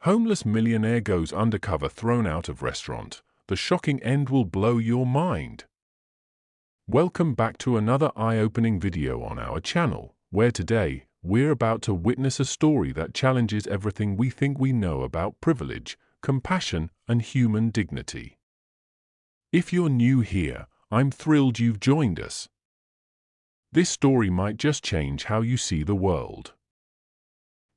Homeless millionaire goes undercover, thrown out of restaurant. The shocking end will blow your mind. Welcome back to another eye-opening video on our channel, where today, we're about to witness a story that challenges everything we think we know about privilege, compassion, and human dignity. If you're new here, I'm thrilled you've joined us. This story might just change how you see the world.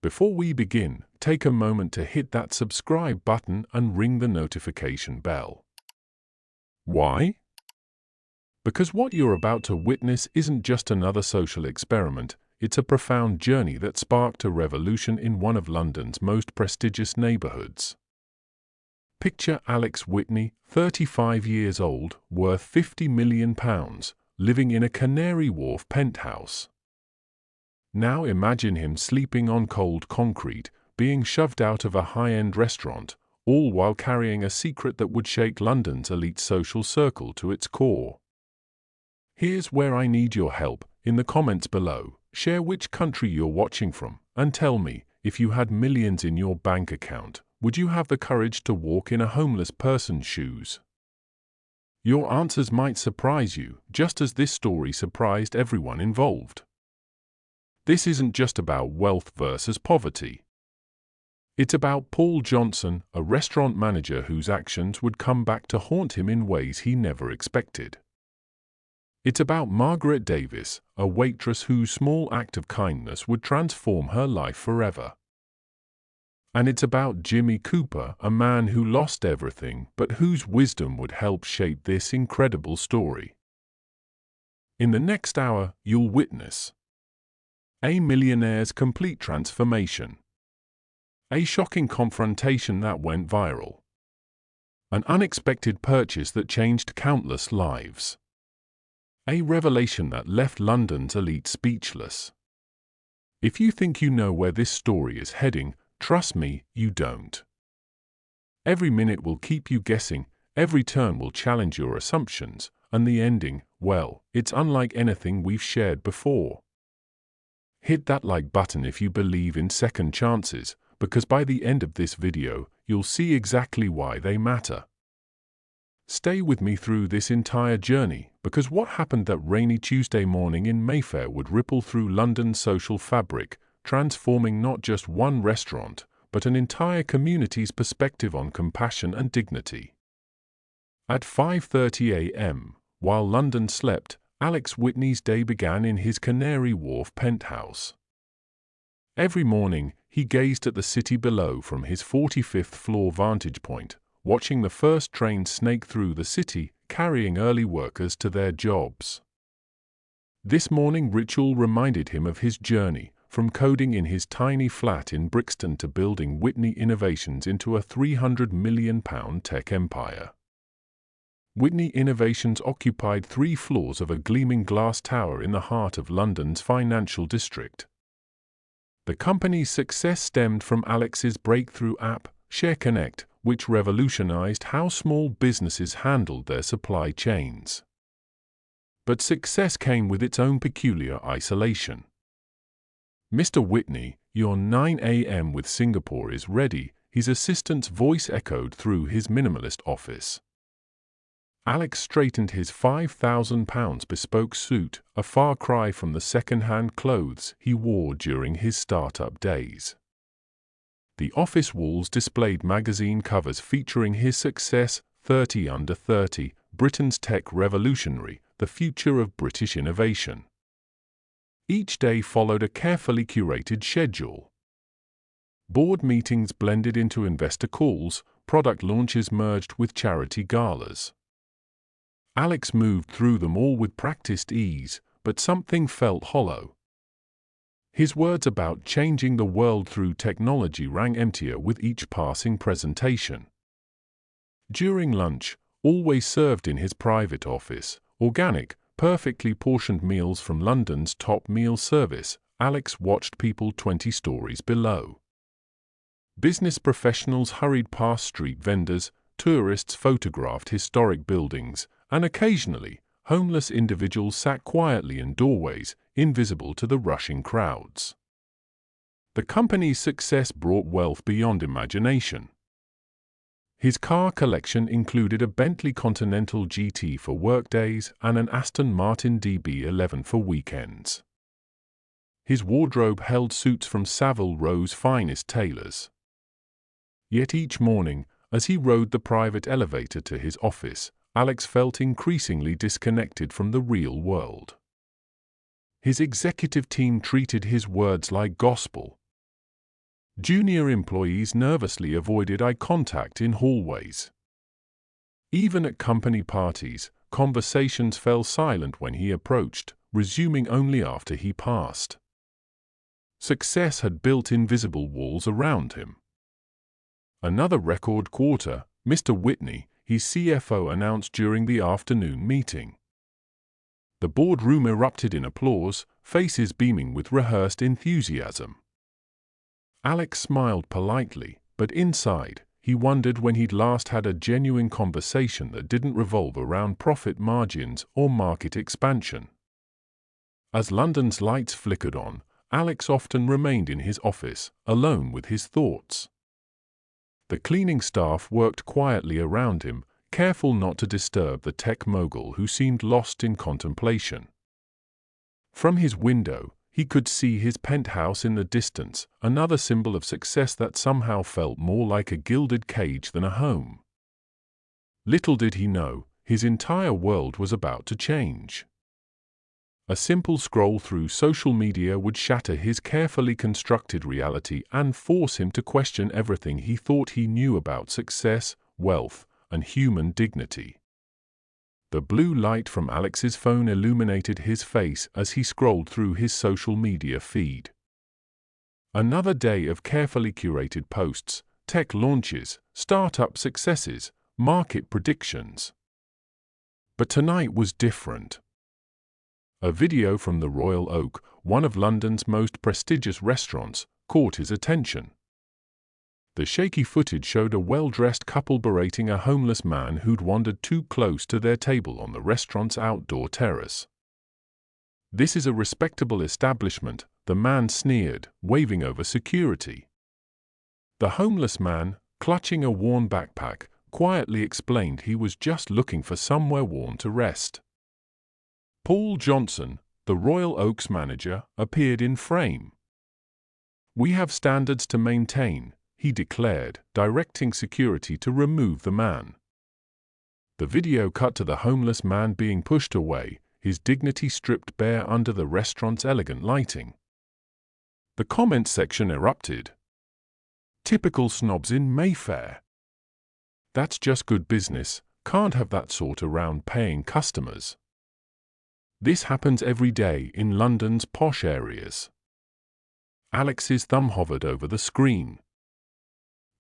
Before we begin, take a moment to hit that subscribe button and ring the notification bell. Why? Because what you're about to witness isn't just another social experiment, it's a profound journey that sparked a revolution in one of London's most prestigious neighborhoods. Picture Alex Whitney, 35 years old, worth £50 million, living in a Canary Wharf penthouse. Now imagine him sleeping on cold concrete, being shoved out of a high-end restaurant, all while carrying a secret that would shake London's elite social circle to its core. Here's where I need your help. In the comments below, share which country you're watching from, and tell me, if you had millions in your bank account, would you have the courage to walk in a homeless person's shoes? Your answers might surprise you, just as this story surprised everyone involved. This isn't just about wealth versus poverty. It's about Paul Johnson, a restaurant manager whose actions would come back to haunt him in ways he never expected. It's about Margaret Davis, a waitress whose small act of kindness would transform her life forever. And it's about Jimmy Cooper, a man who lost everything but whose wisdom would help shape this incredible story. In the next hour, you'll witness a millionaire's complete transformation, a shocking confrontation that went viral, an unexpected purchase that changed countless lives, a revelation that left London's elite speechless. If you think you know where this story is heading, trust me, you don't. Every minute will keep you guessing, every turn will challenge your assumptions, and the ending, well, it's unlike anything we've shared before. Hit that like button if you believe in second chances, because by the end of this video, you'll see exactly why they matter. Stay with me through this entire journey, because what happened that rainy Tuesday morning in Mayfair would ripple through London's social fabric, transforming not just one restaurant, but an entire community's perspective on compassion and dignity. At 5:30 a.m., while London slept, Alex Whitney's day began in his Canary Wharf penthouse. Every morning, he gazed at the city below from his 45th floor vantage point, watching the first train snake through the city, carrying early workers to their jobs. This morning ritual reminded him of his journey, from coding in his tiny flat in Brixton to building Whitney Innovations into a £300 million tech empire. Whitney Innovations occupied 3 floors of a gleaming glass tower in the heart of London's financial district. The company's success stemmed from Alex's breakthrough app, ShareConnect, which revolutionized how small businesses handled their supply chains. But success came with its own peculiar isolation. "Mr. Whitney, your 9 a.m. with Singapore is ready," his assistant's voice echoed through his minimalist office. Alex straightened his £5,000 bespoke suit, a far cry from the second-hand clothes he wore during his startup days. The office walls displayed magazine covers featuring his success, 30 Under 30, Britain's Tech Revolutionary, the future of British innovation. Each day followed a carefully curated schedule. Board meetings blended into investor calls, product launches merged with charity galas. Alex moved through them all with practiced ease, but something felt hollow. His words about changing the world through technology rang emptier with each passing presentation. During lunch, always served in his private office, organic, perfectly portioned meals from London's top meal service, Alex watched people 20 stories below. Business professionals hurried past street vendors, tourists photographed historic buildings, and occasionally, homeless individuals sat quietly in doorways, invisible to the rushing crowds. The company's success brought wealth beyond imagination. His car collection included a Bentley Continental GT for workdays and an Aston Martin DB11 for weekends. His wardrobe held suits from Savile Row's finest tailors. Yet each morning, as he rode the private elevator to his office, Alex felt increasingly disconnected from the real world. His executive team treated his words like gospel. Junior employees nervously avoided eye contact in hallways. Even at company parties, conversations fell silent when he approached, resuming only after he passed. Success had built invisible walls around him. Another record quarter, Mr. Whitney, his CFO, announced during the afternoon meeting. The boardroom erupted in applause, faces beaming with rehearsed enthusiasm. Alex smiled politely, but inside, he wondered when he'd last had a genuine conversation that didn't revolve around profit margins or market expansion. As London's lights flickered on, Alex often remained in his office, alone with his thoughts. The cleaning staff worked quietly around him, careful not to disturb the tech mogul who seemed lost in contemplation. From his window, he could see his penthouse in the distance, another symbol of success that somehow felt more like a gilded cage than a home. Little did he know, his entire world was about to change. A simple scroll through social media would shatter his carefully constructed reality and force him to question everything he thought he knew about success, wealth, and human dignity. The blue light from Alex's phone illuminated his face as he scrolled through his social media feed. Another day of carefully curated posts, tech launches, startup successes, market predictions. But tonight was different. A video from the Royal Oak, one of London's most prestigious restaurants, caught his attention. The shaky footage showed a well-dressed couple berating a homeless man who'd wandered too close to their table on the restaurant's outdoor terrace. "This is a respectable establishment," the man sneered, waving over security. The homeless man, clutching a worn backpack, quietly explained he was just looking for somewhere warm to rest. Paul Johnson, the Royal Oak's manager, appeared in frame. "We have standards to maintain," he declared, directing security to remove the man. The video cut to the homeless man being pushed away, his dignity stripped bare under the restaurant's elegant lighting. The comment section erupted. "Typical snobs in Mayfair. That's just good business, can't have that sort around paying customers. This happens every day in London's posh areas." Alex's thumb hovered over the screen.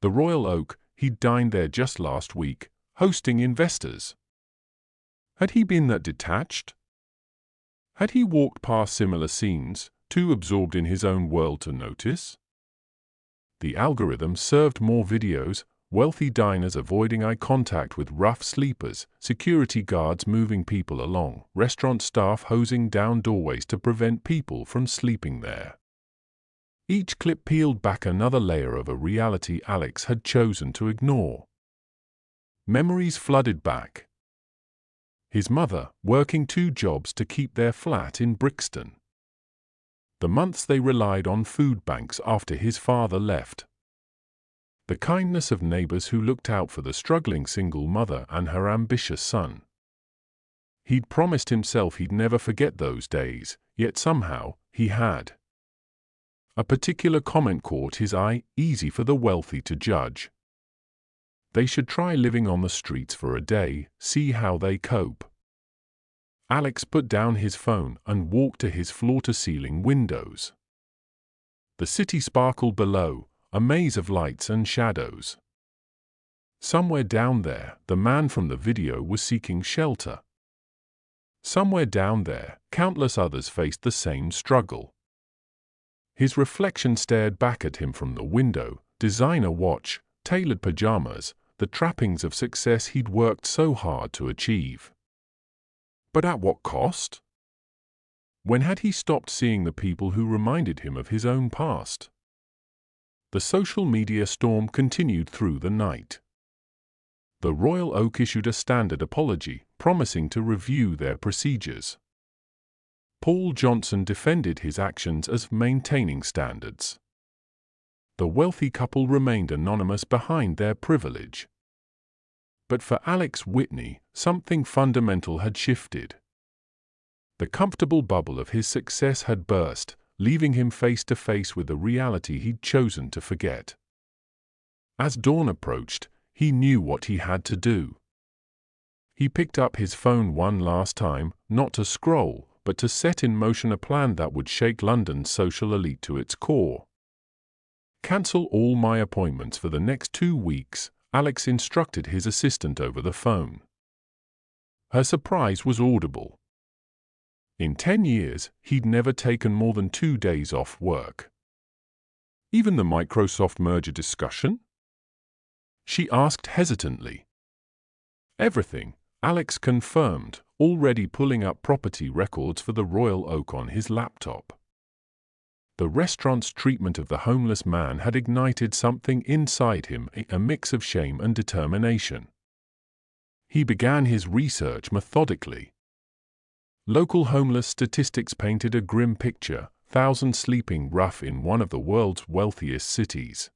The Royal Oak, he'd dined there just last week, hosting investors. Had he been that detached? Had he walked past similar scenes, too absorbed in his own world to notice? The algorithm served more videos, wealthy diners avoiding eye contact with rough sleepers, security guards moving people along, restaurant staff hosing down doorways to prevent people from sleeping there. Each clip peeled back another layer of a reality Alex had chosen to ignore. Memories flooded back. His mother, working 2 jobs to keep their flat in Brixton. The months they relied on food banks after his father left. The kindness of neighbors who looked out for the struggling single mother and her ambitious son. He'd promised himself he'd never forget those days, yet somehow, he had. A particular comment caught his eye, easy for the wealthy to judge. They should try living on the streets for a day, see how they cope. Alex put down his phone and walked to his floor-to-ceiling windows. The city sparkled below, a maze of lights and shadows. Somewhere down there, the man from the video was seeking shelter. Somewhere down there, countless others faced the same struggle. His reflection stared back at him from the window, designer watch, tailored pajamas, the trappings of success he'd worked so hard to achieve. But at what cost? When had he stopped seeing the people who reminded him of his own past? the social media storm continued through the night. The Royal Oak issued a standard apology, promising to review their procedures. Paul Johnson defended his actions as maintaining standards. The wealthy couple remained anonymous behind their privilege. But for Alex Whitney, something fundamental had shifted. The comfortable bubble of his success had burst, leaving him face to face with a reality he'd chosen to forget. As dawn approached, he knew what he had to do. He picked up his phone one last time, not to scroll, but to set in motion a plan that would shake London's social elite to its core. "Cancel all my appointments for the next 2 weeks," Alex instructed his assistant over the phone. Her surprise was audible. In 10 years, he'd never taken more than 2 days off work. "Even the Microsoft merger discussion?" she asked hesitantly. "Everything," Alex confirmed, already pulling up property records for the Royal Oak on his laptop. The restaurant's treatment of the homeless man had ignited something inside him, a mix of shame and determination. He began his research methodically. Local homeless statistics painted a grim picture, thousands sleeping rough in one of the world's wealthiest cities.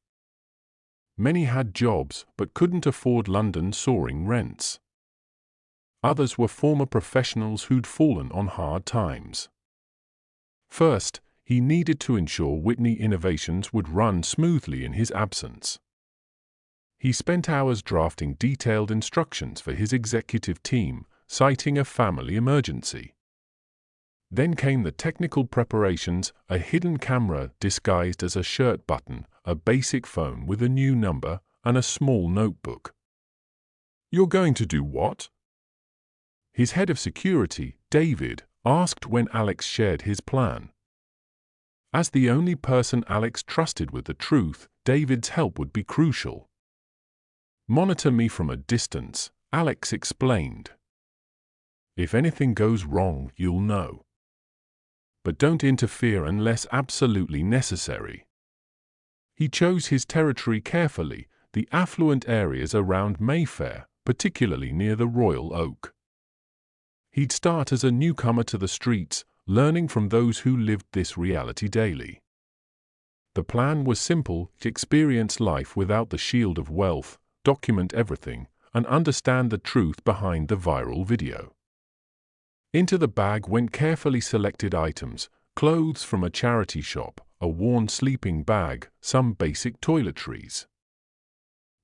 Many had jobs but couldn't afford London's soaring rents. Others were former professionals who'd fallen on hard times. First, he needed to ensure Whitney Innovations would run smoothly in his absence. He spent hours drafting detailed instructions for his executive team, citing a family emergency. Then came the technical preparations, a hidden camera disguised as a shirt button, a basic phone with a new number, and a small notebook. "You're going to do what?" his head of security, David, asked when Alex shared his plan. As the only person Alex trusted with the truth, David's help would be crucial. "Monitor me from a distance," Alex explained. "If anything goes wrong, you'll know. But don't interfere unless absolutely necessary." He chose his territory carefully, the affluent areas around Mayfair, particularly near the Royal Oak. He'd start as a newcomer to the streets, learning from those who lived this reality daily. The plan was simple: to experience life without the shield of wealth, document everything, and understand the truth behind the viral video. Into the bag went carefully selected items: clothes from a charity shop, a worn sleeping bag, some basic toiletries.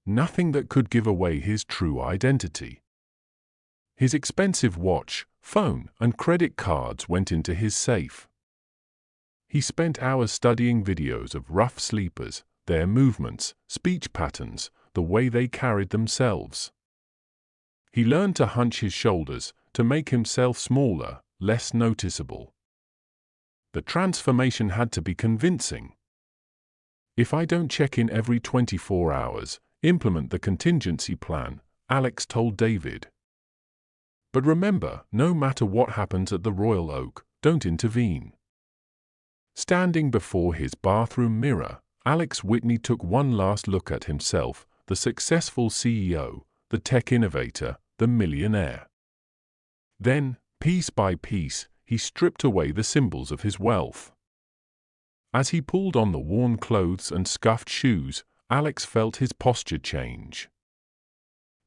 Nothing that could give away his true identity. His expensive watch, phone, and credit cards went into his safe. He spent hours studying videos of rough sleepers, their movements, speech patterns, the way they carried themselves. He learned to hunch his shoulders, to make himself smaller, less noticeable. The transformation had to be convincing. "If I don't check in every 24 hours, implement the contingency plan," Alex told David. "But remember, no matter what happens at the Royal Oak, don't intervene." Standing before his bathroom mirror, Alex Whitney took one last look at himself, the successful CEO, the tech innovator, the millionaire. Then, piece by piece, he stripped away the symbols of his wealth. As he pulled on the worn clothes and scuffed shoes, Alex felt his posture change.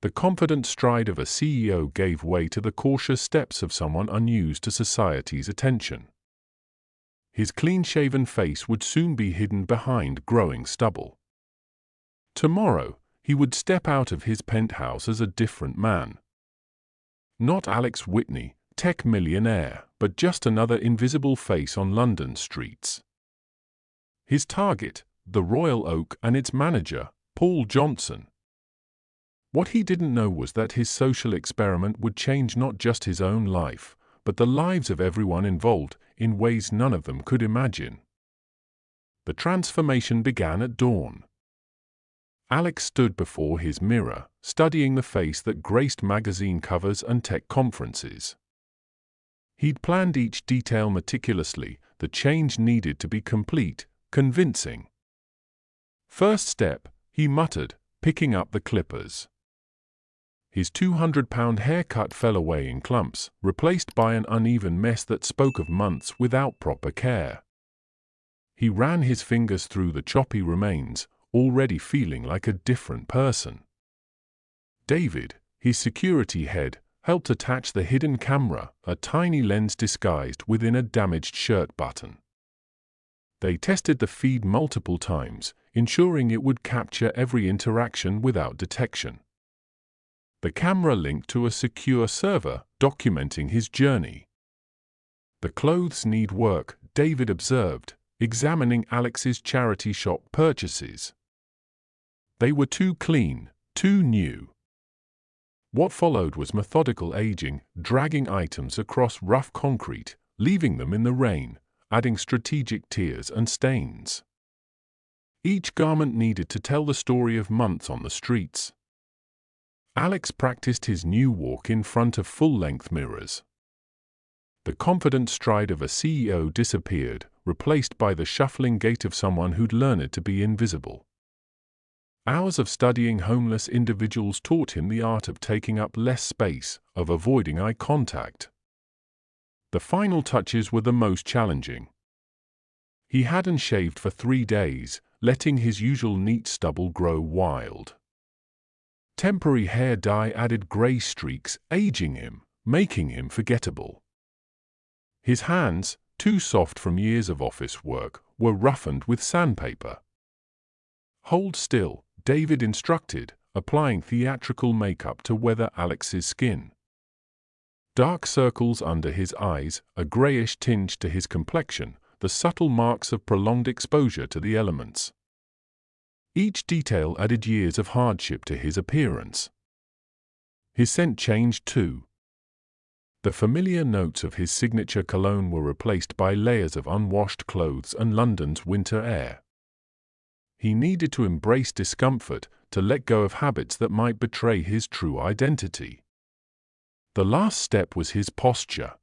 The confident stride of a CEO gave way to the cautious steps of someone unused to society's attention. His clean-shaven face would soon be hidden behind growing stubble. Tomorrow, he would step out of his penthouse as a different man. Not Alex Whitney, tech millionaire, but just another invisible face on London streets. His target, the Royal Oak and its manager, Paul Johnson. What he didn't know was that his social experiment would change not just his own life, but the lives of everyone involved, in ways none of them could imagine. The transformation began at dawn. Alex stood before his mirror, studying the face that graced magazine covers and tech conferences. He'd planned each detail meticulously. The change needed to be complete, convincing. "First step," he muttered, picking up the clippers. His 200-pound haircut fell away in clumps, replaced by an uneven mess that spoke of months without proper care. He ran his fingers through the choppy remains, already feeling like a different person. David, his security head, helped attach the hidden camera, a tiny lens disguised within a damaged shirt button. They tested the feed multiple times, ensuring it would capture every interaction without detection. The camera linked to a secure server, documenting his journey. "The clothes need work," David observed, examining Alex's charity shop purchases. They were too clean, too new. What followed was methodical aging, dragging items across rough concrete, leaving them in the rain, adding strategic tears and stains. Each garment needed to tell the story of months on the streets. Alex practiced his new walk in front of full-length mirrors. The confident stride of a CEO disappeared, replaced by the shuffling gait of someone who'd learned to be invisible. Hours of studying homeless individuals taught him the art of taking up less space, of avoiding eye contact. The final touches were the most challenging. He hadn't shaved for 3 days, letting his usual neat stubble grow wild. Temporary hair dye added grey streaks, aging him, making him forgettable. His hands, too soft from years of office work, were roughened with sandpaper. "Hold still," David instructed, applying theatrical makeup to weather Alex's skin. Dark circles under his eyes, a greyish tinge to his complexion, the subtle marks of prolonged exposure to the elements. Each detail added years of hardship to his appearance. His scent changed too. The familiar notes of his signature cologne were replaced by layers of unwashed clothes and London's winter air. He needed to embrace discomfort, to let go of habits that might betray his true identity. The last step was his posture.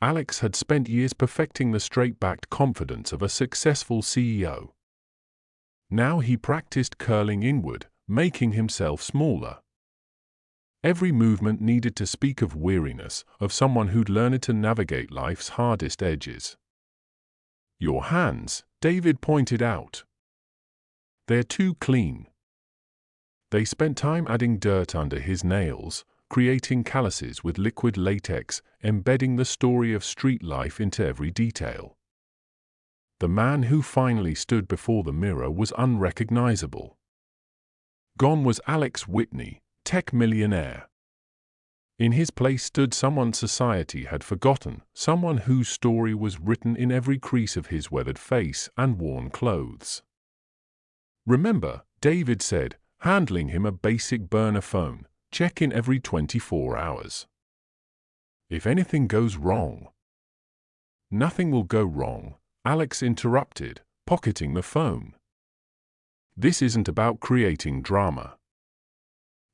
Alex had spent years perfecting the straight-backed confidence of a successful CEO. Now he practiced curling inward, making himself smaller. Every movement needed to speak of weariness, of someone who'd learned to navigate life's hardest edges. "Your hands," David pointed out. "They're too clean." They spent time adding dirt under his nails, creating calluses with liquid latex, embedding the story of street life into every detail. The man who finally stood before the mirror was unrecognizable. Gone was Alex Whitney, tech millionaire. In his place stood someone society had forgotten, someone whose story was written in every crease of his weathered face and worn clothes. "Remember," David said, handling him a basic burner phone, "check in every 24 hours. If anything goes wrong." "Nothing will go wrong," Alex interrupted, pocketing the phone. "This isn't about creating drama.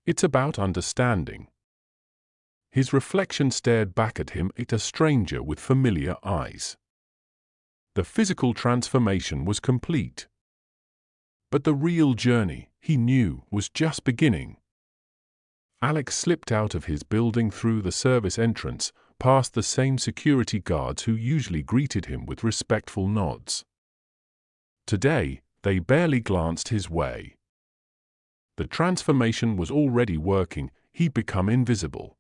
It's about understanding." His reflection stared back at him like a stranger with familiar eyes. The physical transformation was complete. But the real journey, he knew, was just beginning. Alex slipped out of his building through the service entrance, past the same security guards who usually greeted him with respectful nods. Today, they barely glanced his way. The transformation was already working, he'd become invisible.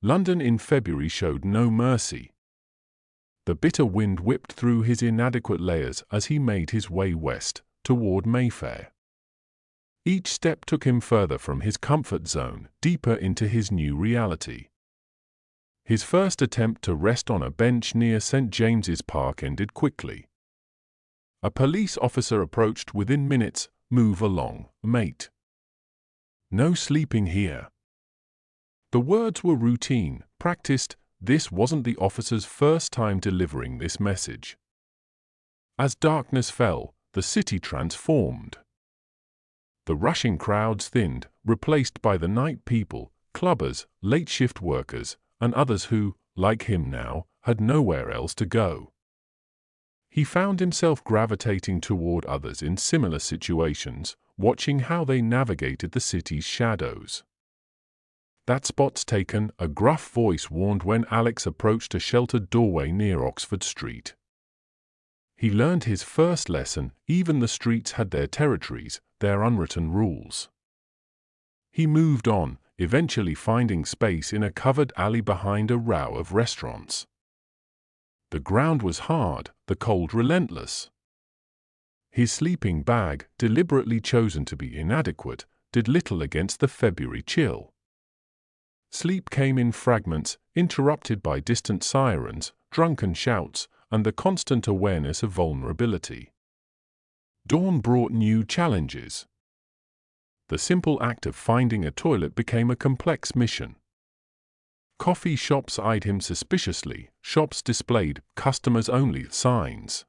London in February showed no mercy. The bitter wind whipped through his inadequate layers as he made his way west, toward Mayfair. Each step took him further from his comfort zone, deeper into his new reality. His first attempt to rest on a bench near St. James's Park ended quickly. A police officer approached within minutes. "Move along, mate. No sleeping here." The words were routine, practiced. This wasn't the officer's first time delivering this message. As darkness fell, the city transformed. The rushing crowds thinned, replaced by the night people, clubbers, late-shift workers, and others who, like him now, had nowhere else to go. He found himself gravitating toward others in similar situations, watching how they navigated the city's shadows. "That spot's taken," a gruff voice warned when Alex approached a sheltered doorway near Oxford Street. He learned his first lesson: even the streets had their territories, their unwritten rules. He moved on, eventually finding space in a covered alley behind a row of restaurants. The ground was hard, the cold relentless. His sleeping bag, deliberately chosen to be inadequate, did little against the February chill. Sleep came in fragments, interrupted by distant sirens, drunken shouts, and the constant awareness of vulnerability. Dawn brought new challenges. The simple act of finding a toilet became a complex mission. Coffee shops eyed him suspiciously, shops displayed customers-only signs.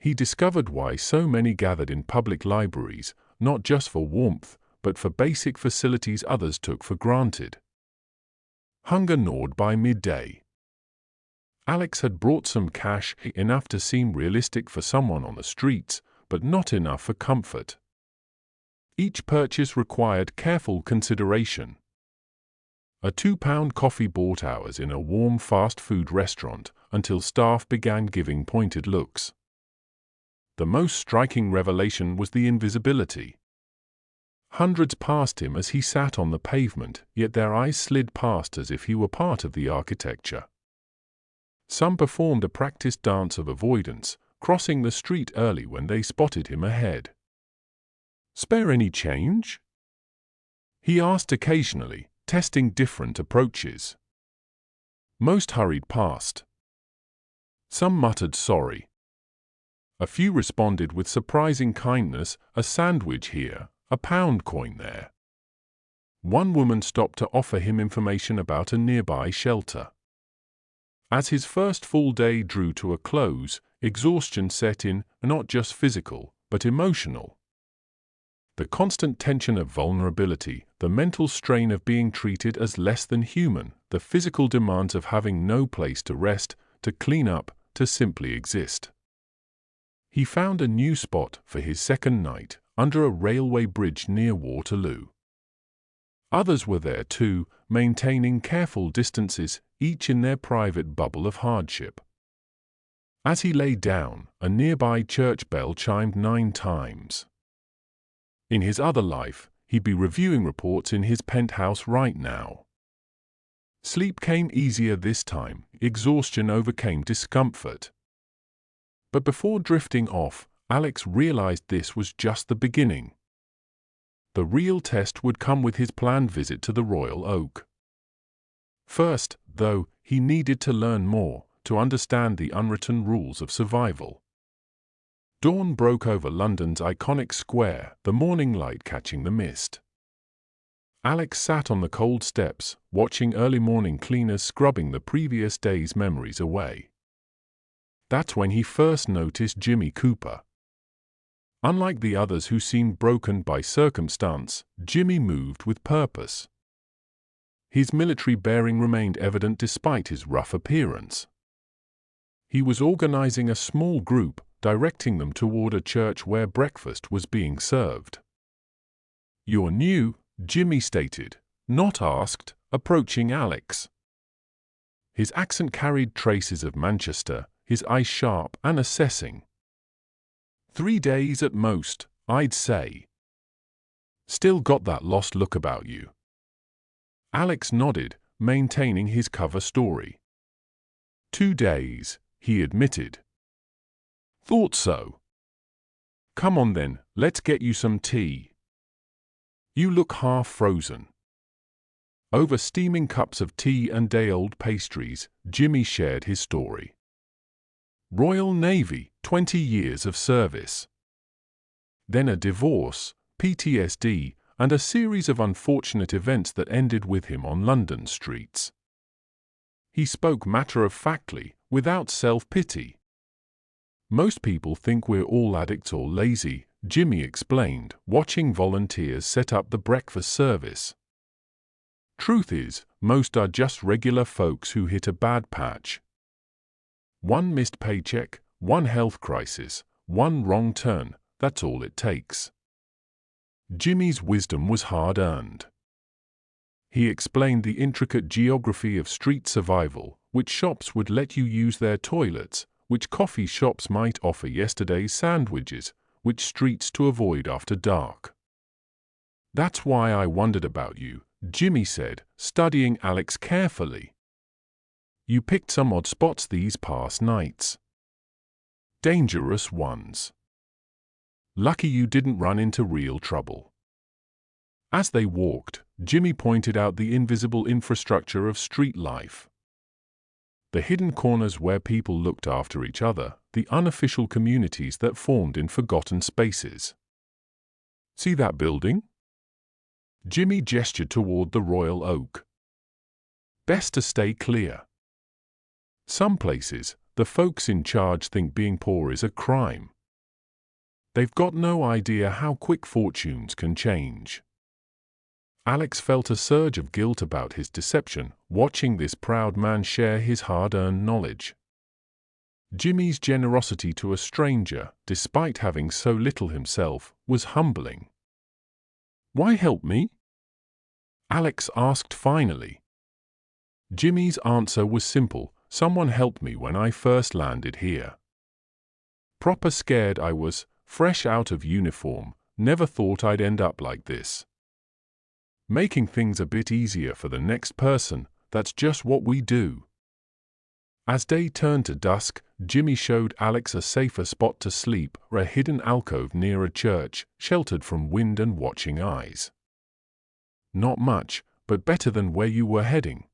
He discovered why so many gathered in public libraries, not just for warmth, but for basic facilities others took for granted. Hunger gnawed by midday. Alex had brought some cash, enough to seem realistic for someone on the streets, but not enough for comfort. Each purchase required careful consideration. A £2 coffee bought hours in a warm fast food restaurant until staff began giving pointed looks. The most striking revelation was the invisibility. Hundreds passed him as he sat on the pavement, yet their eyes slid past as if he were part of the architecture. Some performed a practiced dance of avoidance, crossing the street early when they spotted him ahead. "Spare any change?" he asked occasionally, testing different approaches. Most hurried past. Some muttered sorry. A few responded with surprising kindness, a sandwich here, a pound coin there. One woman stopped to offer him information about a nearby shelter. As his first full day drew to a close, exhaustion set in, not just physical, but emotional. The constant tension of vulnerability, the mental strain of being treated as less than human, the physical demands of having no place to rest, to clean up, to simply exist. He found a new spot for his second night, under a railway bridge near Waterloo. Others were there too, maintaining careful distances, each in their private bubble of hardship. As he lay down, a nearby church bell chimed 9 times. In his other life, he'd be reviewing reports in his penthouse right now. Sleep came easier this time, exhaustion overcame discomfort. But before drifting off, Alex realized this was just the beginning. The real test would come with his planned visit to the Royal Oak. First, though, he needed to learn more, to understand the unwritten rules of survival. Dawn broke over London's iconic square, the morning light catching the mist. Alex sat on the cold steps, watching early morning cleaners scrubbing the previous day's memories away. That's when he first noticed Jimmy Cooper. Unlike the others who seemed broken by circumstance, Jimmy moved with purpose. His military bearing remained evident despite his rough appearance. He was organizing a small group, directing them toward a church where breakfast was being served. "You're new," Jimmy stated, not asked, approaching Alex. His accent carried traces of Manchester, his eyes sharp and assessing. 3 days at most, I'd say. Still got that lost look about you." Alex nodded, maintaining his cover story. 2 days, he admitted. "Thought so. Come on then, let's get you some tea. You look half frozen." Over steaming cups of tea and day-old pastries, Jimmy shared his story. Royal Navy, 20 years of service. Then a divorce, PTSD, and a series of unfortunate events that ended with him on London streets. He spoke matter-of-factly, without self-pity. "Most people think we're all addicts or lazy," Jimmy explained, watching volunteers set up the breakfast service. "Truth is, most are just regular folks who hit a bad patch. One missed paycheck, one health crisis, one wrong turn, that's all it takes. Jimmy's wisdom was hard-earned. He explained the intricate geography of street survival, which shops would let you use their toilets, which coffee shops might offer yesterday's sandwiches, which streets to avoid after dark. "That's why I wondered about you," Jimmy said, studying Alex carefully. "You picked some odd spots these past nights. Dangerous ones. Lucky you didn't run into real trouble." As they walked, Jimmy pointed out the invisible infrastructure of street life. The hidden corners where people looked after each other, the unofficial communities that formed in forgotten spaces. "See that building?" Jimmy gestured toward the Royal Oak. "Best to stay clear. Some places, the folks in charge think being poor is a crime. They've got no idea how quick fortunes can change." Alex felt a surge of guilt about his deception, watching this proud man share his hard-earned knowledge. Jimmy's generosity to a stranger, despite having so little himself, was humbling. "Why help me?" Alex asked finally. Jimmy's answer was simple: "Someone helped me when I first landed here. Proper scared I was, fresh out of uniform, never thought I'd end up like this. Making things a bit easier for the next person, that's just what we do." As day turned to dusk, Jimmy showed Alex a safer spot to sleep, a hidden alcove near a church, sheltered from wind and watching eyes. "Not much, but better than where you were heading.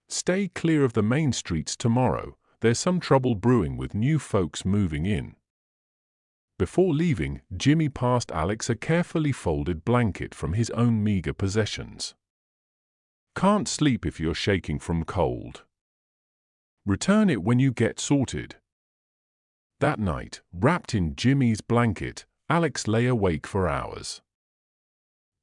Stay clear of the main streets tomorrow, there's some trouble brewing with new folks moving in." Before leaving, Jimmy passed Alex a carefully folded blanket from his own meager possessions. "Can't sleep if you're shaking from cold. Return it when you get sorted." That night, wrapped in Jimmy's blanket, Alex lay awake for hours.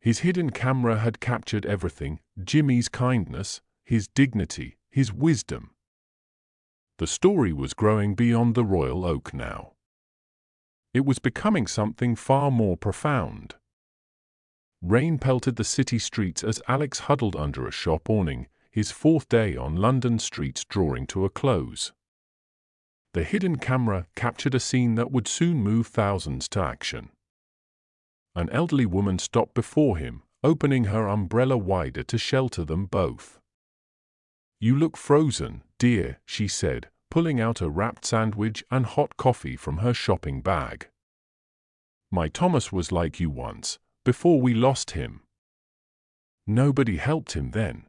His hidden camera had captured everything: Jimmy's kindness, his dignity, his wisdom. The story was growing beyond the Royal Oak now. It was becoming something far more profound. Rain pelted the city streets as Alex huddled under a shop awning, his fourth day on London streets drawing to a close. The hidden camera captured a scene that would soon move thousands to action. An elderly woman stopped before him, opening her umbrella wider to shelter them both. "You look frozen, dear," she said, pulling out a wrapped sandwich and hot coffee from her shopping bag. "My Thomas was like you once, before we lost him. Nobody helped him then.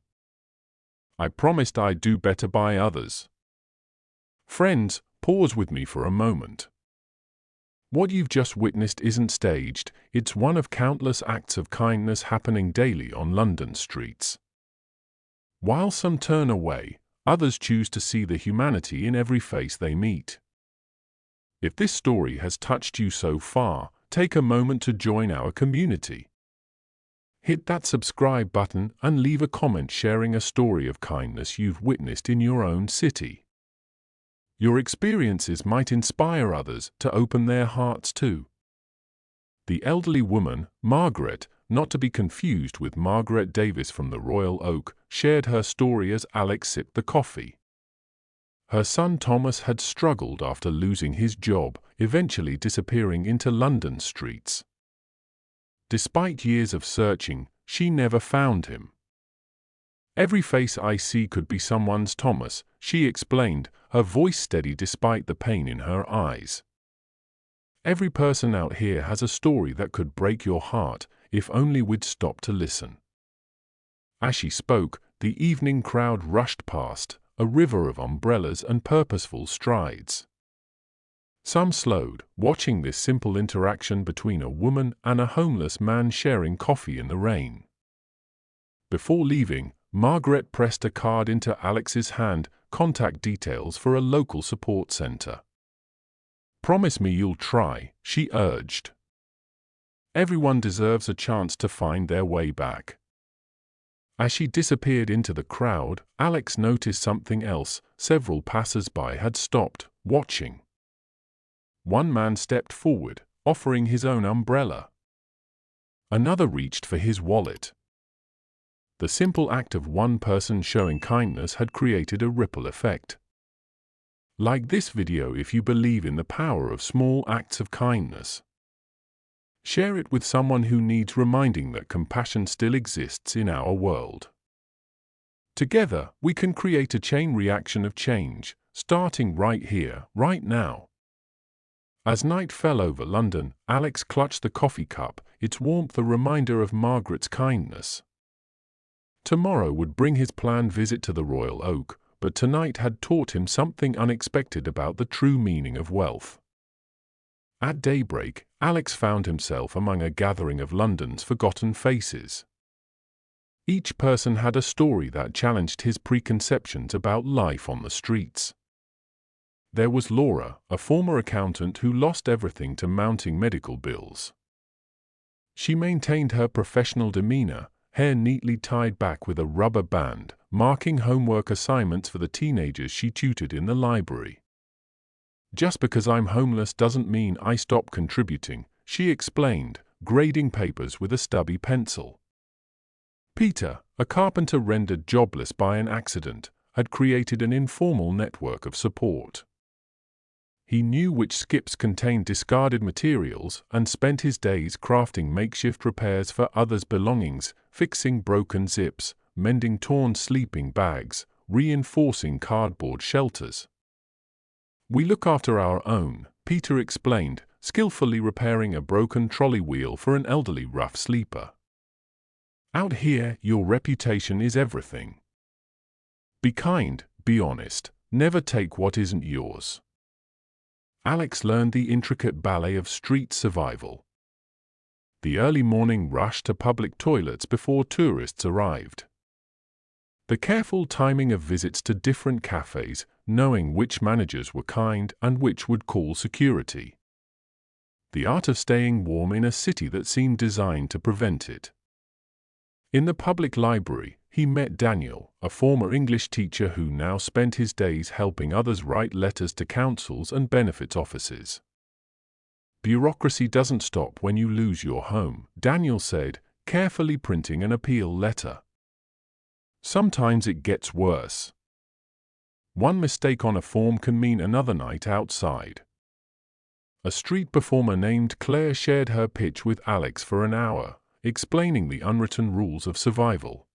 I promised I'd do better by others." Friends, pause with me for a moment. What you've just witnessed isn't staged, it's one of countless acts of kindness happening daily on London streets. While some turn away, others choose to see the humanity in every face they meet. If this story has touched you so far, take a moment to join our community. Hit that subscribe button and leave a comment sharing a story of kindness you've witnessed in your own city. Your experiences might inspire others to open their hearts too. The elderly woman, Margaret, not to be confused with Margaret Davis from the Royal Oak, shared her story as Alex sipped the coffee. Her son Thomas had struggled after losing his job, eventually disappearing into London streets. Despite years of searching, she never found him. "Every face I see could be someone's Thomas," she explained, her voice steady despite the pain in her eyes. "Every person out here has a story that could break your heart, if only we'd stop to listen." As she spoke, the evening crowd rushed past, a river of umbrellas and purposeful strides. Some slowed, watching this simple interaction between a woman and a homeless man sharing coffee in the rain. Before leaving, Margaret pressed a card into Alex's hand, contact details for a local support center. "Promise me you'll try," she urged. "Everyone deserves a chance to find their way back." As she disappeared into the crowd, Alex noticed something else: several passers-by had stopped, watching. One man stepped forward, offering his own umbrella. Another reached for his wallet. The simple act of one person showing kindness had created a ripple effect. Like this video if you believe in the power of small acts of kindness. Share it with someone who needs reminding that compassion still exists in our world. Together, we can create a chain reaction of change, starting right here, right now. As night fell over London, Alex clutched the coffee cup, its warmth a reminder of Margaret's kindness. Tomorrow would bring his planned visit to the Royal Oak, but tonight had taught him something unexpected about the true meaning of wealth. At daybreak, Alex found himself among a gathering of London's forgotten faces. Each person had a story that challenged his preconceptions about life on the streets. There was Laura, a former accountant who lost everything to mounting medical bills. She maintained her professional demeanor, hair neatly tied back with a rubber band, marking homework assignments for the teenagers she tutored in the library. "Just because I'm homeless doesn't mean I stop contributing," she explained, grading papers with a stubby pencil. Peter, a carpenter rendered jobless by an accident, had created an informal network of support. He knew which skips contained discarded materials and spent his days crafting makeshift repairs for others' belongings, fixing broken zips, mending torn sleeping bags, reinforcing cardboard shelters. "We look after our own," Peter explained, skillfully repairing a broken trolley wheel for an elderly rough sleeper. "Out here, your reputation is everything. Be kind, be honest, never take what isn't yours." Alex learned the intricate ballet of street survival. The early morning rush to public toilets before tourists arrived. The careful timing of visits to different cafes, knowing which managers were kind and which would call security. The art of staying warm in a city that seemed designed to prevent it. In the public library, he met Daniel, a former English teacher who now spent his days helping others write letters to councils and benefits offices. "Bureaucracy doesn't stop when you lose your home," Daniel said, carefully printing an appeal letter. "Sometimes it gets worse. One mistake on a form can mean another night outside." A street performer named Claire shared her pitch with Alex for an hour, explaining the unwritten rules of survival.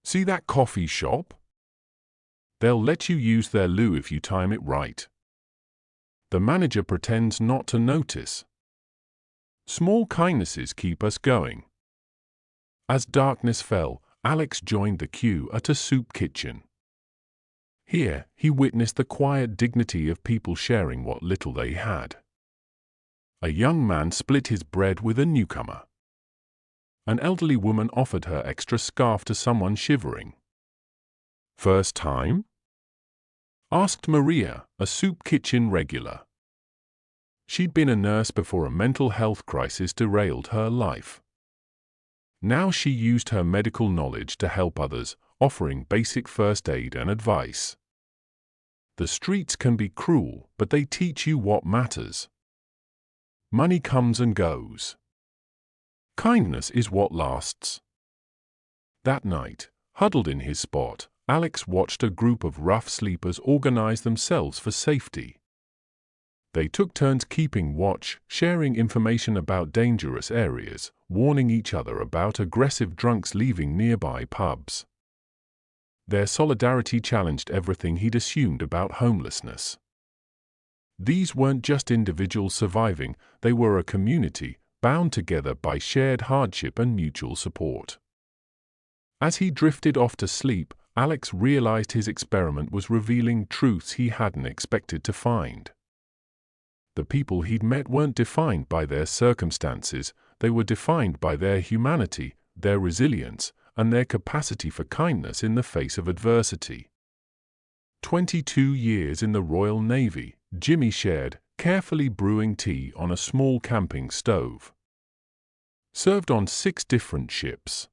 "See that coffee shop? They'll let you use their loo if you time it right. The manager pretends not to notice. Small kindnesses keep us going." As darkness fell, Alex joined the queue at a soup kitchen. Here, he witnessed the quiet dignity of people sharing what little they had. A young man split his bread with a newcomer. An elderly woman offered her extra scarf to someone shivering. "First time?" asked Maria, a soup kitchen regular. She'd been a nurse before a mental health crisis derailed her life. Now she used her medical knowledge to help others, offering basic first aid and advice. The streets can be cruel, but they teach you what matters. Money comes and goes. Kindness is what lasts. That night, huddled in his spot, Alex watched a group of rough sleepers organize themselves for safety. They took turns keeping watch, sharing information about dangerous areas, warning each other about aggressive drunks leaving nearby pubs. Their solidarity challenged everything he'd assumed about homelessness. These weren't just individuals surviving, they were a community, bound together by shared hardship and mutual support. As he drifted off to sleep, Alex realized his experiment was revealing truths he hadn't expected to find. The people he'd met weren't defined by their circumstances, they were defined by their humanity, their resilience, and their capacity for kindness in the face of adversity. 22 years in the Royal Navy, Jimmy shared, carefully brewing tea on a small camping stove. Served on 6 different ships.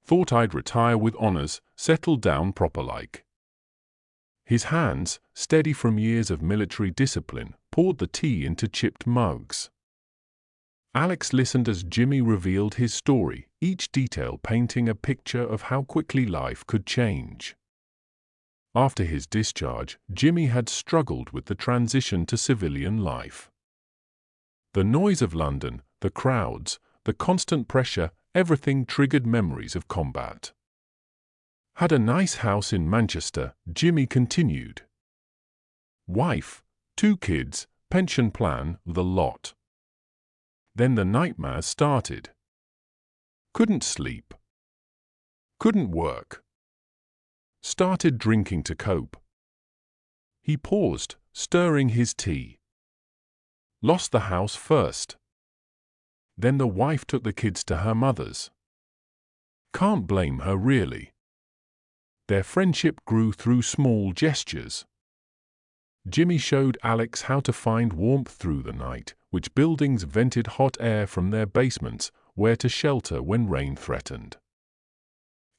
Thought I'd retire with honors, settle down proper like. His hands, steady from years of military discipline, poured the tea into chipped mugs. Alex listened as Jimmy revealed his story, each detail painting a picture of how quickly life could change. After his discharge, Jimmy had struggled with the transition to civilian life. The noise of London, the crowds, the constant pressure, everything triggered memories of combat. Had a nice house in Manchester, Jimmy continued. Wife, 2 kids, pension plan, the lot. Then the nightmares started. Couldn't sleep. Couldn't work. Started drinking to cope. He paused, stirring his tea. Lost the house first. Then the wife took the kids to her mother's. Can't blame her really. Their friendship grew through small gestures. Jimmy showed Alex how to find warmth through the night, which buildings vented hot air from their basements, where to shelter when rain threatened.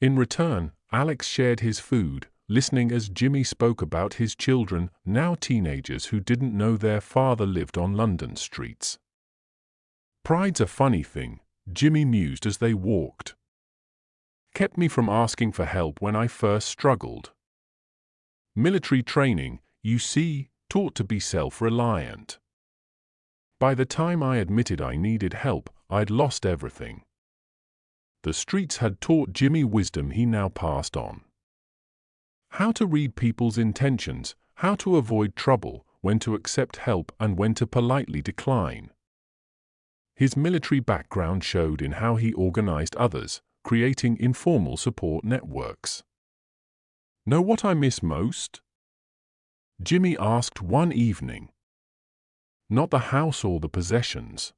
In return, Alex shared his food, listening as Jimmy spoke about his children, now teenagers who didn't know their father lived on London streets. Pride's a funny thing, Jimmy mused as they walked. Kept me from asking for help when I first struggled. Military training, you see, taught to be self-reliant. By the time I admitted I needed help, I'd lost everything. The streets had taught Jimmy wisdom he now passed on. How to read people's intentions, how to avoid trouble, when to accept help and when to politely decline. His military background showed in how he organized others, creating informal support networks. Know what I miss most? Jimmy asked one evening. Not the house or the possessions.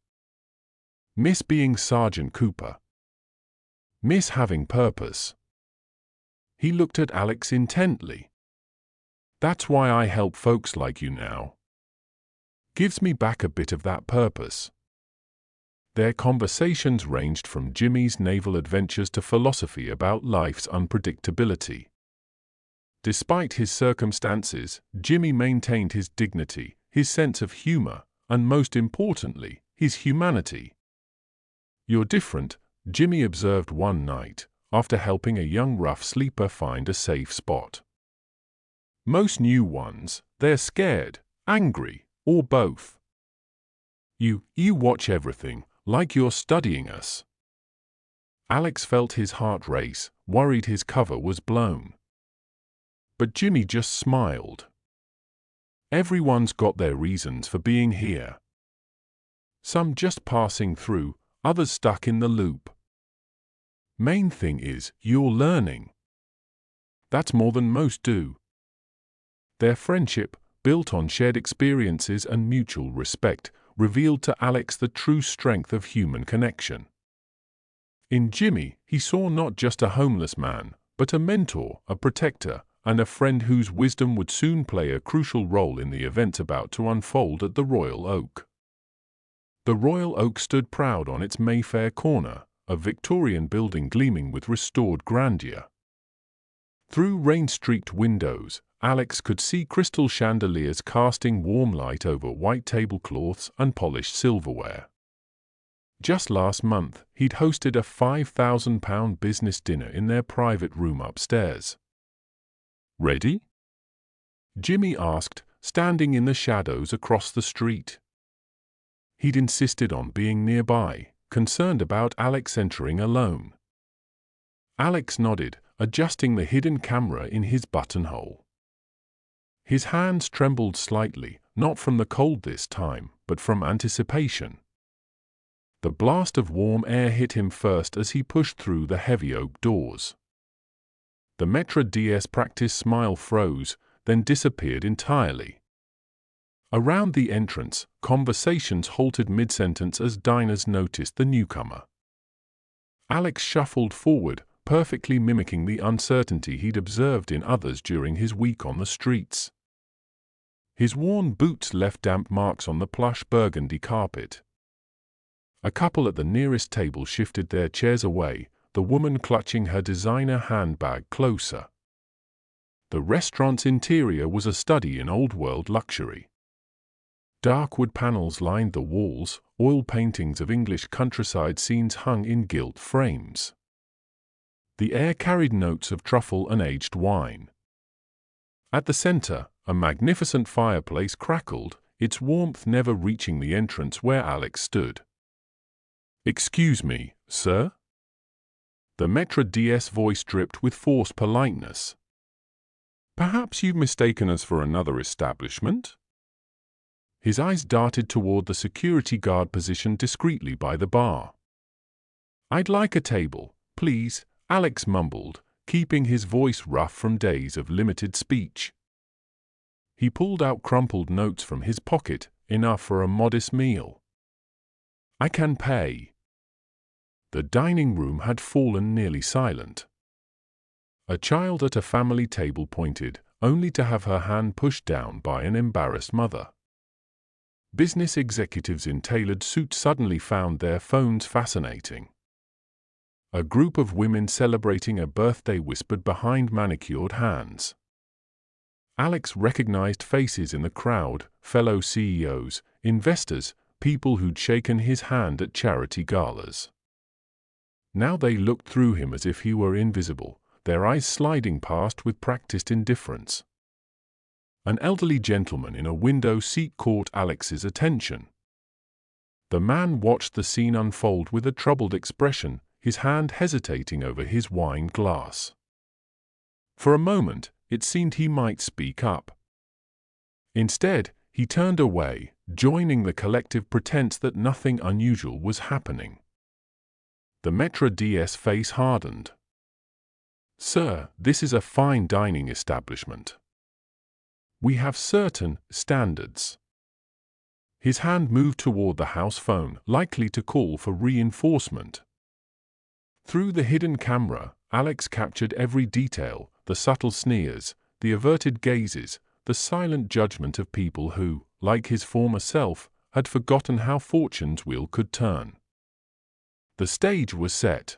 Miss being Sergeant Cooper. Miss having purpose. He looked at Alex intently. That's why I help folks like you now. Gives me back a bit of that purpose. Their conversations ranged from Jimmy's naval adventures to philosophy about life's unpredictability. Despite his circumstances, Jimmy maintained his dignity, his sense of humor, and most importantly, his humanity. You're different, Jimmy observed one night, after helping a young rough sleeper find a safe spot. Most new ones, they're scared, angry, or both. You watch everything, like you're studying us. Alex felt his heart race, worried his cover was blown. But Jimmy just smiled. Everyone's got their reasons for being here. Some just passing through, others stuck in the loop. Main thing is, you're learning. That's more than most do. Their friendship, built on shared experiences and mutual respect, revealed to Alex the true strength of human connection. In Jimmy, he saw not just a homeless man, but a mentor, a protector, and a friend whose wisdom would soon play a crucial role in the events about to unfold at the Royal Oak. The Royal Oak stood proud on its Mayfair corner, a Victorian building gleaming with restored grandeur. Through rain-streaked windows, Alex could see crystal chandeliers casting warm light over white tablecloths and polished silverware. Just last month, he'd hosted a £5,000 business dinner in their private room upstairs. Ready? Jimmy asked, standing in the shadows across the street. He'd insisted on being nearby, concerned about Alex entering alone. Alex nodded, adjusting the hidden camera in his buttonhole. His hands trembled slightly, not from the cold this time, but from anticipation. The blast of warm air hit him first as he pushed through the heavy oak doors. The Maître d'Hôtel's practiced smile froze, then disappeared entirely. Around the entrance, conversations halted mid-sentence as diners noticed the newcomer. Alex shuffled forward, perfectly mimicking the uncertainty he'd observed in others during his week on the streets. His worn boots left damp marks on the plush burgundy carpet. A couple at the nearest table shifted their chairs away, the woman clutching her designer handbag closer. The restaurant's interior was a study in old-world luxury. Dark wood panels lined the walls, oil paintings of English countryside scenes hung in gilt frames. The air carried notes of truffle and aged wine. At the center, a magnificent fireplace crackled, its warmth never reaching the entrance where Alex stood. "Excuse me, sir?" The maître d'hôtel's voice dripped with forced politeness. "Perhaps you've mistaken us for another establishment?" His eyes darted toward the security guard positioned discreetly by the bar. "I'd like a table, please," Alex mumbled, keeping his voice rough from days of limited speech. He pulled out crumpled notes from his pocket, enough for a modest meal. "I can pay." The dining room had fallen nearly silent. A child at a family table pointed, only to have her hand pushed down by an embarrassed mother. Business executives in tailored suits suddenly found their phones fascinating. A group of women celebrating a birthday whispered behind manicured hands. Alex recognized faces in the crowd, fellow CEOs, investors, people who'd shaken his hand at charity galas. Now they looked through him as if he were invisible, their eyes sliding past with practiced indifference. An elderly gentleman in a window seat caught Alex's attention. The man watched the scene unfold with a troubled expression, his hand hesitating over his wine glass. For a moment, it seemed he might speak up. Instead, he turned away, joining the collective pretense that nothing unusual was happening. The maître d'hôtel's face hardened. "Sir, this is a fine dining establishment. We have certain standards." His hand moved toward the house phone, likely to call for reinforcement. Through the hidden camera, Alex captured every detail, the subtle sneers, the averted gazes, the silent judgment of people who, like his former self, had forgotten how fortune's wheel could turn. The stage was set.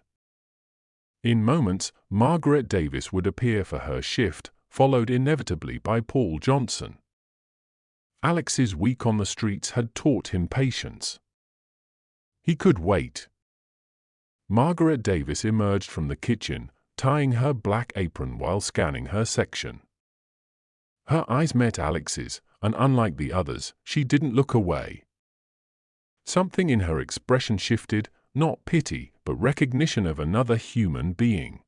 In moments, Margaret Davis would appear for her shift, followed inevitably by Paul Johnson. Alex's week on the streets had taught him patience. He could wait. Margaret Davis emerged from the kitchen, tying her black apron while scanning her section. Her eyes met Alex's, and unlike the others, she didn't look away. Something in her expression shifted, not pity, but recognition of another human being.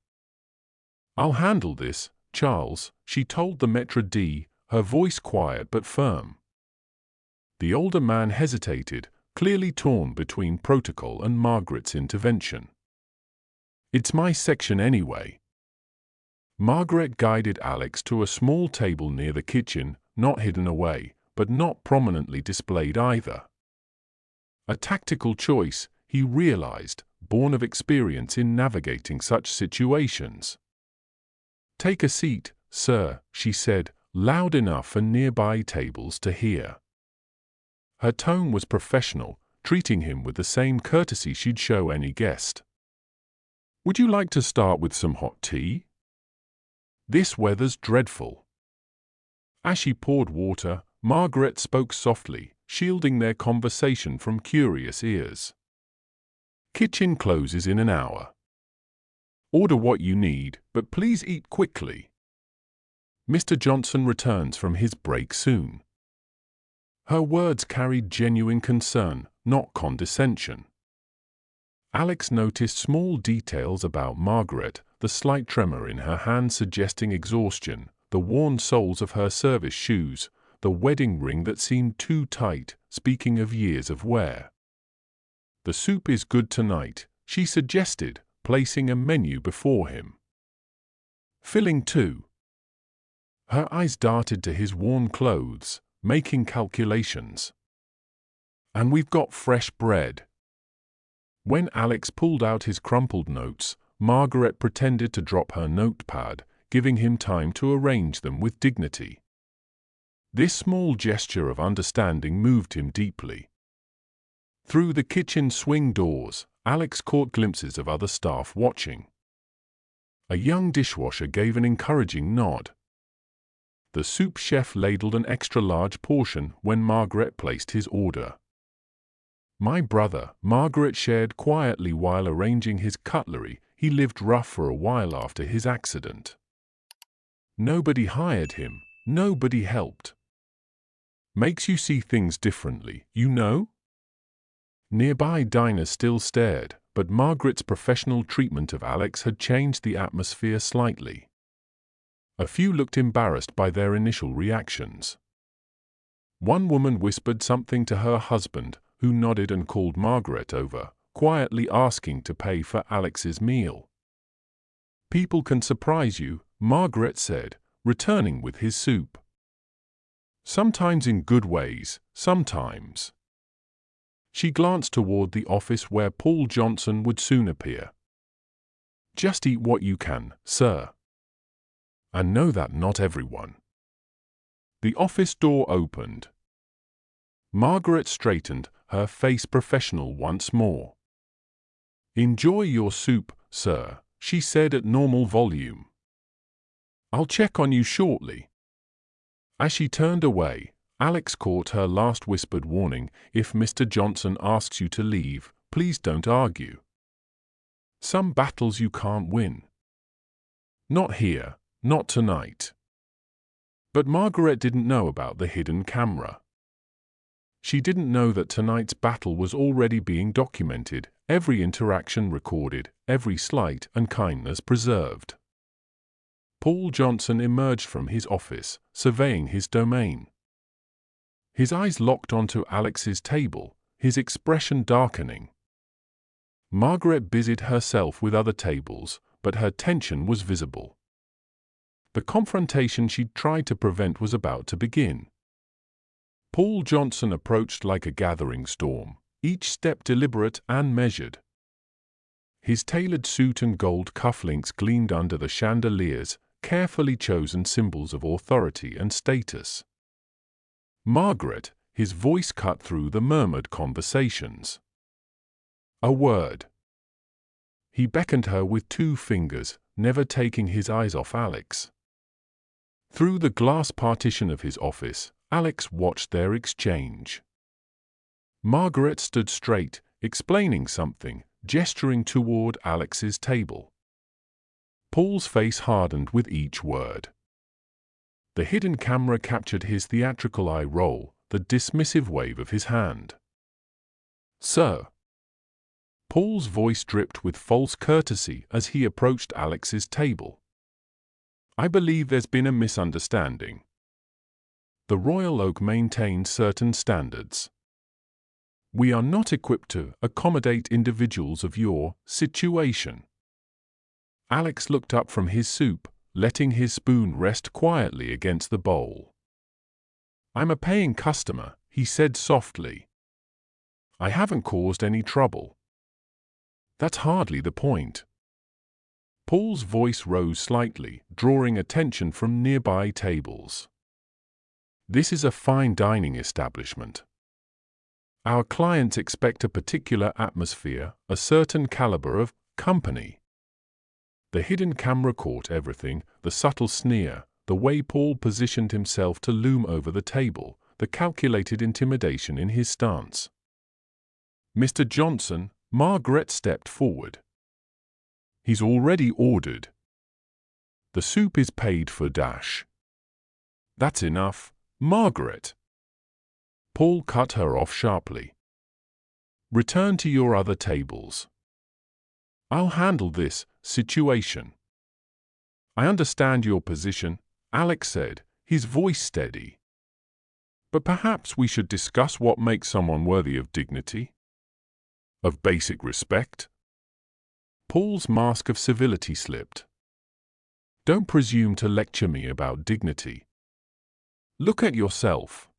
"I'll handle this, Charles," she told the maître d', her voice quiet but firm. The older man hesitated, clearly torn between protocol and Margaret's intervention. "It's my section anyway." Margaret guided Alex to a small table near the kitchen, not hidden away, but not prominently displayed either. A tactical choice, he realized, born of experience in navigating such situations. "Take a seat, sir," she said, loud enough for nearby tables to hear. Her tone was professional, treating him with the same courtesy she'd show any guest. "Would you like to start with some hot tea? This weather's dreadful." As she poured water, Margaret spoke softly, shielding their conversation from curious ears. "Kitchen closes in an hour. Order what you need, but please eat quickly. Mr. Johnson returns from his break soon." Her words carried genuine concern, not condescension. Alex noticed small details about Margaret, the slight tremor in her hand suggesting exhaustion, the worn soles of her service shoes, the wedding ring that seemed too tight, speaking of years of wear. "The soup is good tonight," she suggested, placing a menu before him. "Filling too." Her eyes darted to his worn clothes, making calculations. "And we've got fresh bread." When Alex pulled out his crumpled notes, Margaret pretended to drop her notepad, giving him time to arrange them with dignity. This small gesture of understanding moved him deeply. Through the kitchen swing doors, Alex caught glimpses of other staff watching. A young dishwasher gave an encouraging nod. The soup chef ladled an extra-large portion when Margaret placed his order. My brother, Margaret shared quietly while arranging his cutlery. He lived rough for a while after his accident. Nobody hired him, nobody helped. Makes you see things differently, you know? Nearby diners still stared, but Margaret's professional treatment of Alex had changed the atmosphere slightly. A few looked embarrassed by their initial reactions. One woman whispered something to her husband, who nodded and called Margaret over, quietly asking to pay for Alex's meal. "People can surprise you," Margaret said, returning with his soup. "Sometimes in good ways, sometimes." She glanced toward the office where Paul Johnson would soon appear. "Just eat what you can, sir. I know that not everyone." The office door opened. Margaret straightened, her face professional once more. "Enjoy your soup, sir," she said at normal volume. "I'll check on you shortly." As she turned away, Alex caught her last whispered warning: "If Mr. Johnson asks you to leave, please don't argue. Some battles you can't win. Not here, not tonight." But Margaret didn't know about the hidden camera. She didn't know that tonight's battle was already being documented, every interaction recorded, every slight and kindness preserved. Paul Johnson emerged from his office, surveying his domain. His eyes locked onto Alex's table, his expression darkening. Margaret busied herself with other tables, but her tension was visible. The confrontation she'd tried to prevent was about to begin. Paul Johnson approached like a gathering storm, each step deliberate and measured. His tailored suit and gold cufflinks gleamed under the chandeliers, carefully chosen symbols of authority and status. Margaret, his voice cut through the murmured conversations. "A word." He beckoned her with 2 fingers, never taking his eyes off Alex. Through the glass partition of his office, Alex watched their exchange. Margaret stood straight, explaining something, gesturing toward Alex's table. Paul's face hardened with each word. The hidden camera captured his theatrical eye roll, the dismissive wave of his hand. "Sir." Paul's voice dripped with false courtesy as he approached Alex's table. "I believe there's been a misunderstanding. The Royal Oak maintains certain standards. We are not equipped to accommodate individuals of your situation." Alex looked up from his soup, letting his spoon rest quietly against the bowl. "I'm a paying customer," he said softly. "I haven't caused any trouble." "That's hardly the point." Paul's voice rose slightly, drawing attention from nearby tables. "This is a fine dining establishment. Our clients expect a particular atmosphere, a certain caliber of company." The hidden camera caught everything, the subtle sneer, the way Paul positioned himself to loom over the table, the calculated intimidation in his stance. "Mr. Johnson," Margaret stepped forward. "He's already ordered. The soup is paid for dash." "That's enough, Margaret." Paul cut her off sharply. "Return to your other tables. I'll handle this situation." "I understand your position," Alex said, his voice steady. "But perhaps we should discuss what makes someone worthy of dignity, of basic respect." Paul's mask of civility slipped. "Don't presume to lecture me about dignity. Look at yourself.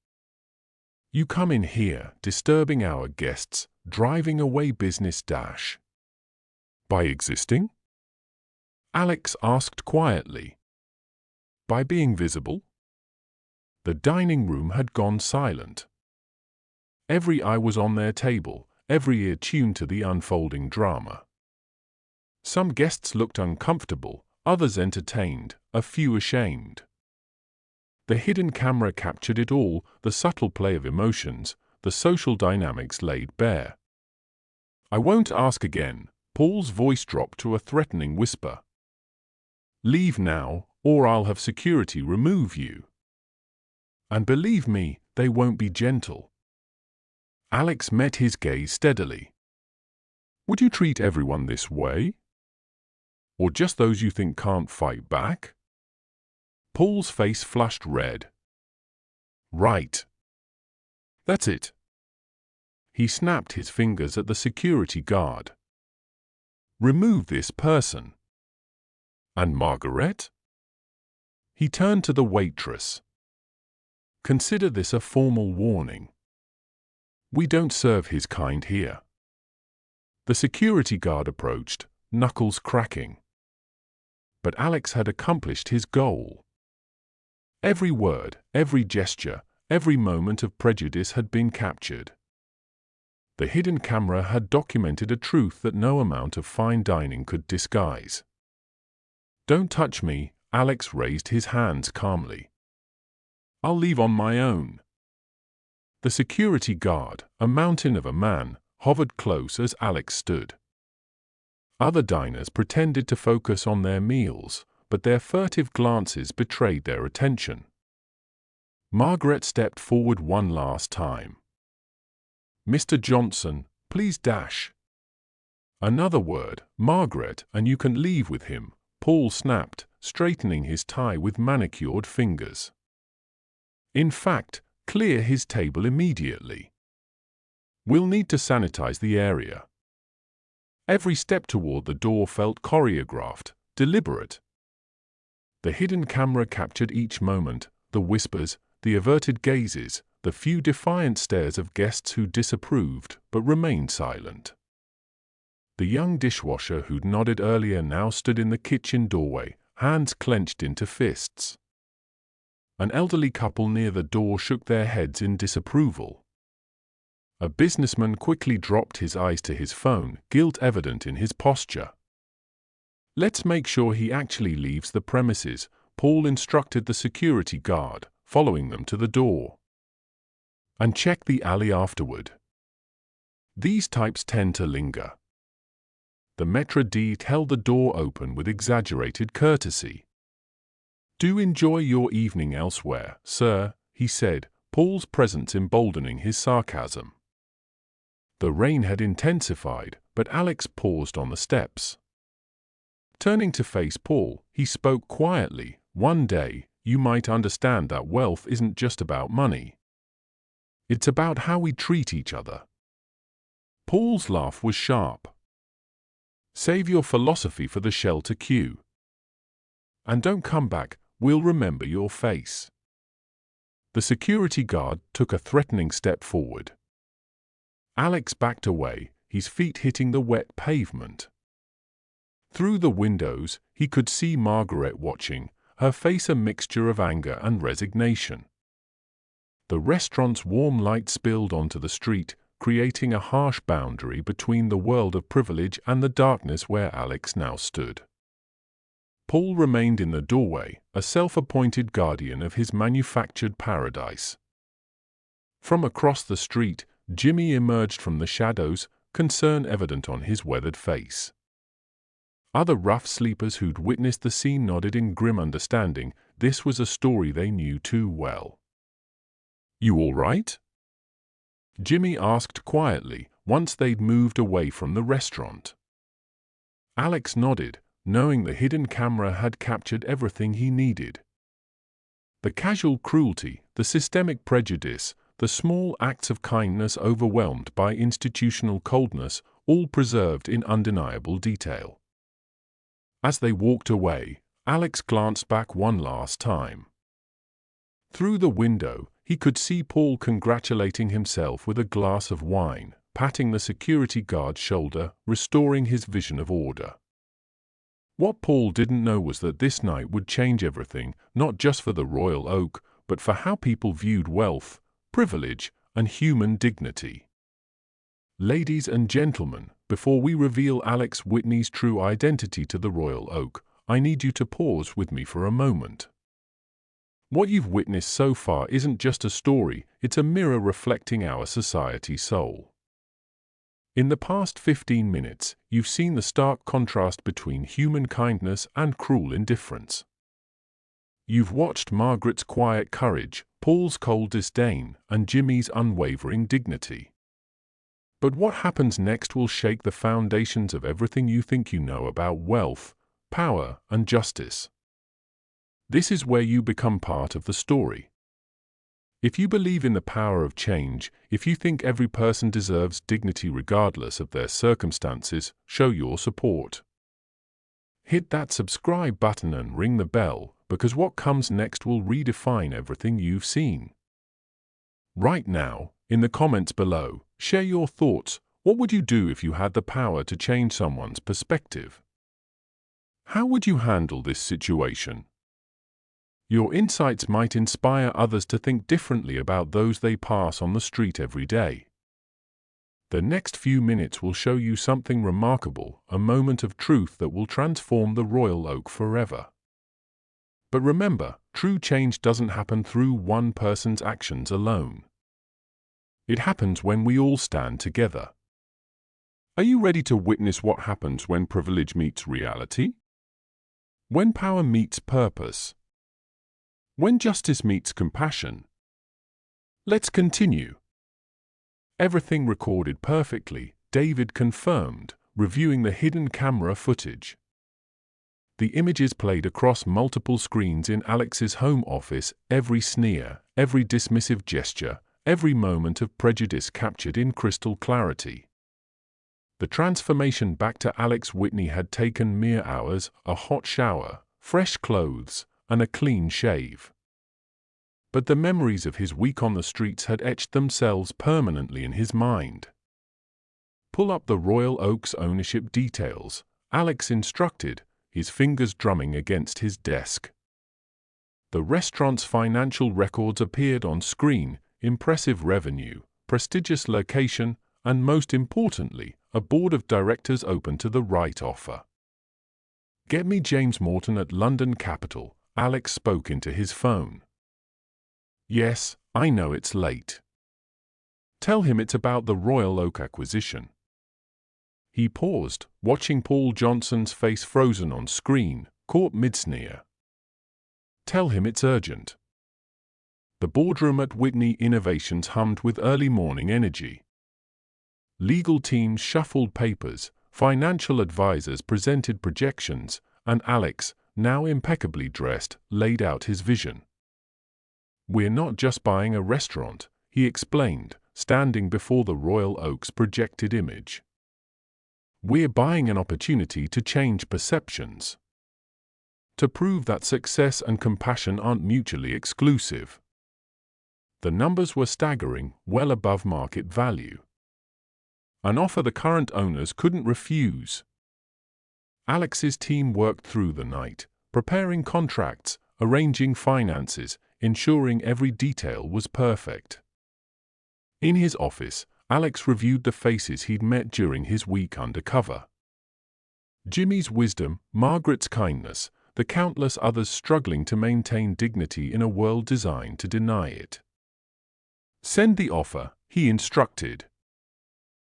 You come in here, disturbing our guests, driving away business dash. By existing?" Alex asked quietly. "By being visible?" The dining room had gone silent. Every eye was on their table, every ear tuned to the unfolding drama. Some guests looked uncomfortable, others entertained, a few ashamed. The hidden camera captured it all, the subtle play of emotions, the social dynamics laid bare. "I won't ask again." Paul's voice dropped to a threatening whisper. "Leave now, or I'll have security remove you. And believe me, they won't be gentle." Alex met his gaze steadily. "Would you treat everyone this way? Or just those you think can't fight back?" Paul's face flushed red. "Right. That's it." He snapped his fingers at the security guard. "Remove this person." "And Margaret?" He turned to the waitress. "Consider this a formal warning. We don't serve his kind here." The security guard approached, knuckles cracking. But Alex had accomplished his goal. Every word, every gesture, every moment of prejudice had been captured. The hidden camera had documented a truth that no amount of fine dining could disguise. "Don't touch me," Alex raised his hands calmly. "I'll leave on my own." The security guard, a mountain of a man, hovered close as Alex stood. Other diners pretended to focus on their meals, but their furtive glances betrayed their attention. Margaret stepped forward one last time. "Mr. Johnson, please dash." "Another word, Margaret, and you can leave with him," Paul snapped, straightening his tie with manicured fingers. "In fact, clear his table immediately. We'll need to sanitize the area." Every step toward the door felt choreographed, deliberate. The hidden camera captured each moment, the whispers, the averted gazes, the few defiant stares of guests who disapproved but remained silent. The young dishwasher who'd nodded earlier now stood in the kitchen doorway, hands clenched into fists. An elderly couple near the door shook their heads in disapproval. A businessman quickly dropped his eyes to his phone, guilt evident in his posture. "Let's make sure he actually leaves the premises," Paul instructed the security guard, following them to the door. "And check the alley afterward. These types tend to linger." The maître d' held the door open with exaggerated courtesy. "Do enjoy your evening elsewhere, sir," he said, Paul's presence emboldening his sarcasm. The rain had intensified, but Alex paused on the steps. Turning to face Paul, he spoke quietly. "One day, you might understand that wealth isn't just about money. It's about how we treat each other." Paul's laugh was sharp. "Save your philosophy for the shelter queue. And don't come back, we'll remember your face." The security guard took a threatening step forward. Alex backed away, his feet hitting the wet pavement. Through the windows, he could see Margaret watching, her face a mixture of anger and resignation. The restaurant's warm light spilled onto the street, creating a harsh boundary between the world of privilege and the darkness where Alex now stood. Paul remained in the doorway, a self-appointed guardian of his manufactured paradise. From across the street, Jimmy emerged from the shadows, concern evident on his weathered face. Other rough sleepers who'd witnessed the scene nodded in grim understanding. This was a story they knew too well. "You all right?" Jimmy asked quietly, once they'd moved away from the restaurant. Alex nodded, knowing the hidden camera had captured everything he needed. The casual cruelty, the systemic prejudice, the small acts of kindness overwhelmed by institutional coldness, all preserved in undeniable detail. As they walked away, Alex glanced back one last time. Through the window, he could see Paul congratulating himself with a glass of wine, patting the security guard's shoulder, restoring his vision of order. What Paul didn't know was that this night would change everything, not just for the Royal Oak, but for how people viewed wealth, privilege, and human dignity. Ladies and gentlemen, before we reveal Alex Whitney's true identity to the Royal Oak, I need you to pause with me for a moment. What you've witnessed so far isn't just a story, it's a mirror reflecting our society's soul. In the past 15 minutes, you've seen the stark contrast between human kindness and cruel indifference. You've watched Margaret's quiet courage, Paul's cold disdain, and Jimmy's unwavering dignity. But what happens next will shake the foundations of everything you think you know about wealth, power, and justice. This is where you become part of the story. If you believe in the power of change, if you think every person deserves dignity regardless of their circumstances, show your support. Hit that subscribe button and ring the bell, because what comes next will redefine everything you've seen. Right now, in the comments below, share your thoughts. What would you do if you had the power to change someone's perspective? How would you handle this situation? Your insights might inspire others to think differently about those they pass on the street every day. The next few minutes will show you something remarkable, a moment of truth that will transform the Royal Oak forever. But remember, true change doesn't happen through one person's actions alone. It happens when we all stand together. Are you ready to witness what happens when privilege meets reality? When power meets purpose? When justice meets compassion? Let's continue. Everything recorded perfectly, David confirmed, reviewing the hidden camera footage. The images played across multiple screens in Alex's home office, every sneer, every dismissive gesture, every moment of prejudice captured in crystal clarity. The transformation back to Alex Whitney had taken mere hours, a hot shower, fresh clothes, and a clean shave. But the memories of his week on the streets had etched themselves permanently in his mind. Pull up the Royal Oak's ownership details, Alex instructed, his fingers drumming against his desk. The restaurant's financial records appeared on screen, impressive revenue, prestigious location, and most importantly, a board of directors open to the right offer. "Get me James Morton at London Capital," Alex spoke into his phone. "Yes, I know it's late. Tell him it's about the Royal Oak acquisition." He paused, watching Paul Johnson's face frozen on screen, caught mid-sneer. "Tell him it's urgent." The boardroom at Whitney Innovations hummed with early morning energy. Legal teams shuffled papers, financial advisors presented projections, and Alex, now impeccably dressed, laid out his vision. "We're not just buying a restaurant," he explained, standing before the Royal Oak's projected image. "We're buying an opportunity to change perceptions. To prove that success and compassion aren't mutually exclusive." The numbers were staggering, well above market value. An offer the current owners couldn't refuse. Alex's team worked through the night, preparing contracts, arranging finances, ensuring every detail was perfect. In his office, Alex reviewed the faces he'd met during his week undercover. Jimmy's wisdom, Margaret's kindness, the countless others struggling to maintain dignity in a world designed to deny it. "Send the offer," he instructed.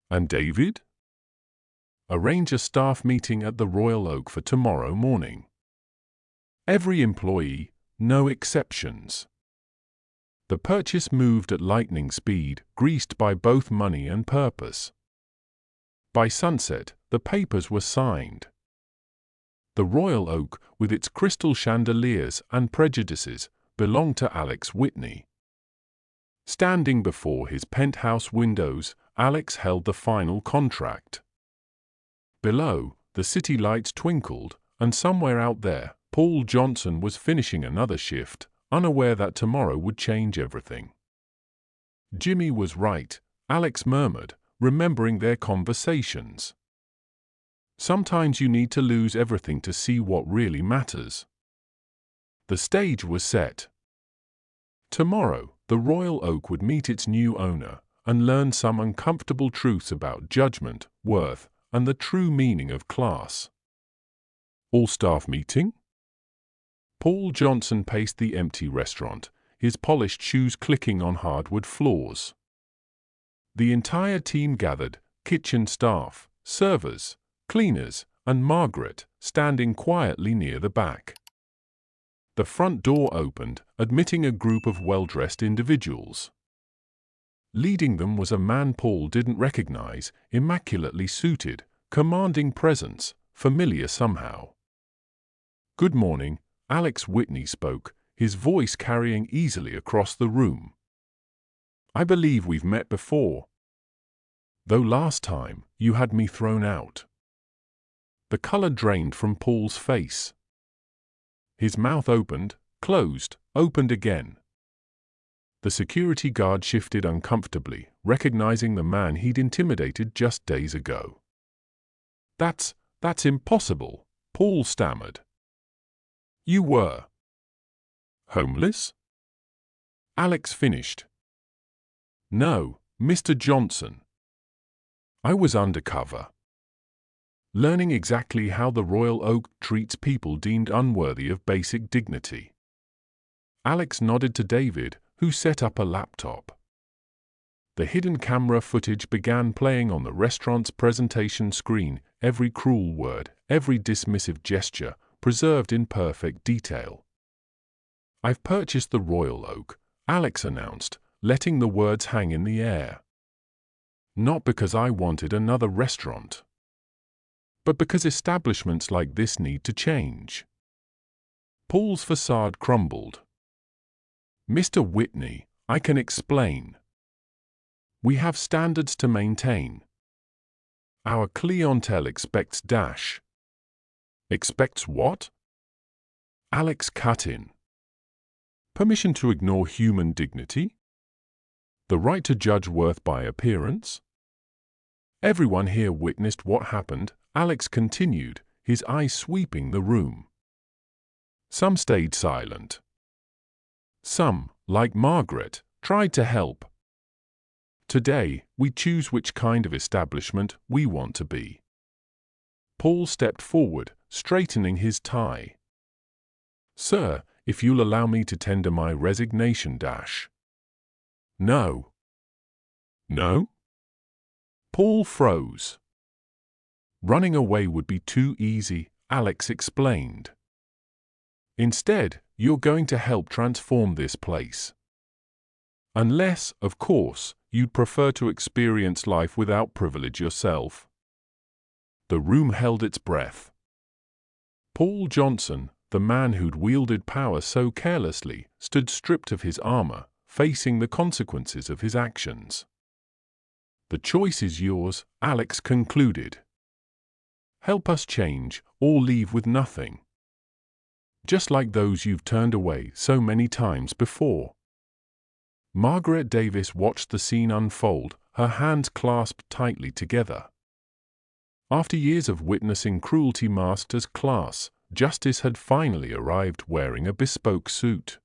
"And David? Arrange a staff meeting at the Royal Oak for tomorrow morning. Every employee, no exceptions." The purchase moved at lightning speed, greased by both money and purpose. By sunset, the papers were signed. The Royal Oak, with its crystal chandeliers and prejudices, belonged to Alex Whitney. Standing before his penthouse windows, Alex held the final contract. Below, the city lights twinkled, and somewhere out there, Paul Johnson was finishing another shift, unaware that tomorrow would change everything. "Jimmy was right," Alex murmured, remembering their conversations. "Sometimes you need to lose everything to see what really matters." The stage was set. Tomorrow, the Royal Oak would meet its new owner and learn some uncomfortable truths about judgment, worth, and the true meaning of class. "All-staff meeting?" Paul Johnson paced the empty restaurant, his polished shoes clicking on hardwood floors. The entire team gathered, kitchen staff, servers, cleaners, and Margaret, standing quietly near the back. The front door opened, admitting a group of well-dressed individuals. Leading them was a man Paul didn't recognize, immaculately suited, commanding presence, familiar somehow. "Good morning," Alex Whitney spoke, his voice carrying easily across the room. "I believe we've met before. Though last time, you had me thrown out." The color drained from Paul's face. His mouth opened, closed, opened again. The security guard shifted uncomfortably, recognizing the man he'd intimidated just days ago. That's impossible," Paul stammered. "You were homeless?" Alex finished. "No, Mr. Johnson. I was undercover, learning exactly how the Royal Oak treats people deemed unworthy of basic dignity." Alex nodded to David, who set up a laptop. The hidden camera footage began playing on the restaurant's presentation screen, every cruel word, every dismissive gesture, preserved in perfect detail. "I've purchased the Royal Oak," Alex announced, letting the words hang in the air. "Not because I wanted another restaurant, but because establishments like this need to change." Paul's facade crumbled. "Mr. Whitney, I can explain. We have standards to maintain. Our clientele expects dash." "Expects what?" Alex cut in. "Permission to ignore human dignity? The right to judge worth by appearance?" "Everyone here witnessed what happened," Alex continued, his eyes sweeping the room. "Some stayed silent. Some, like Margaret, tried to help. Today, we choose which kind of establishment we want to be." Paul stepped forward, straightening his tie. "Sir, if you'll allow me to tender my resignation dash." "No." "No?" Paul froze. "Running away would be too easy," Alex explained. "Instead, you're going to help transform this place. Unless, of course, you'd prefer to experience life without privilege yourself." The room held its breath. Paul Johnson, the man who'd wielded power so carelessly, stood stripped of his armor, facing the consequences of his actions. "The choice is yours," Alex concluded. "Help us change, or leave with nothing. Just like those you've turned away so many times before." Margaret Davis watched the scene unfold, her hands clasped tightly together. After years of witnessing cruelty masked as class, justice had finally arrived wearing a bespoke suit.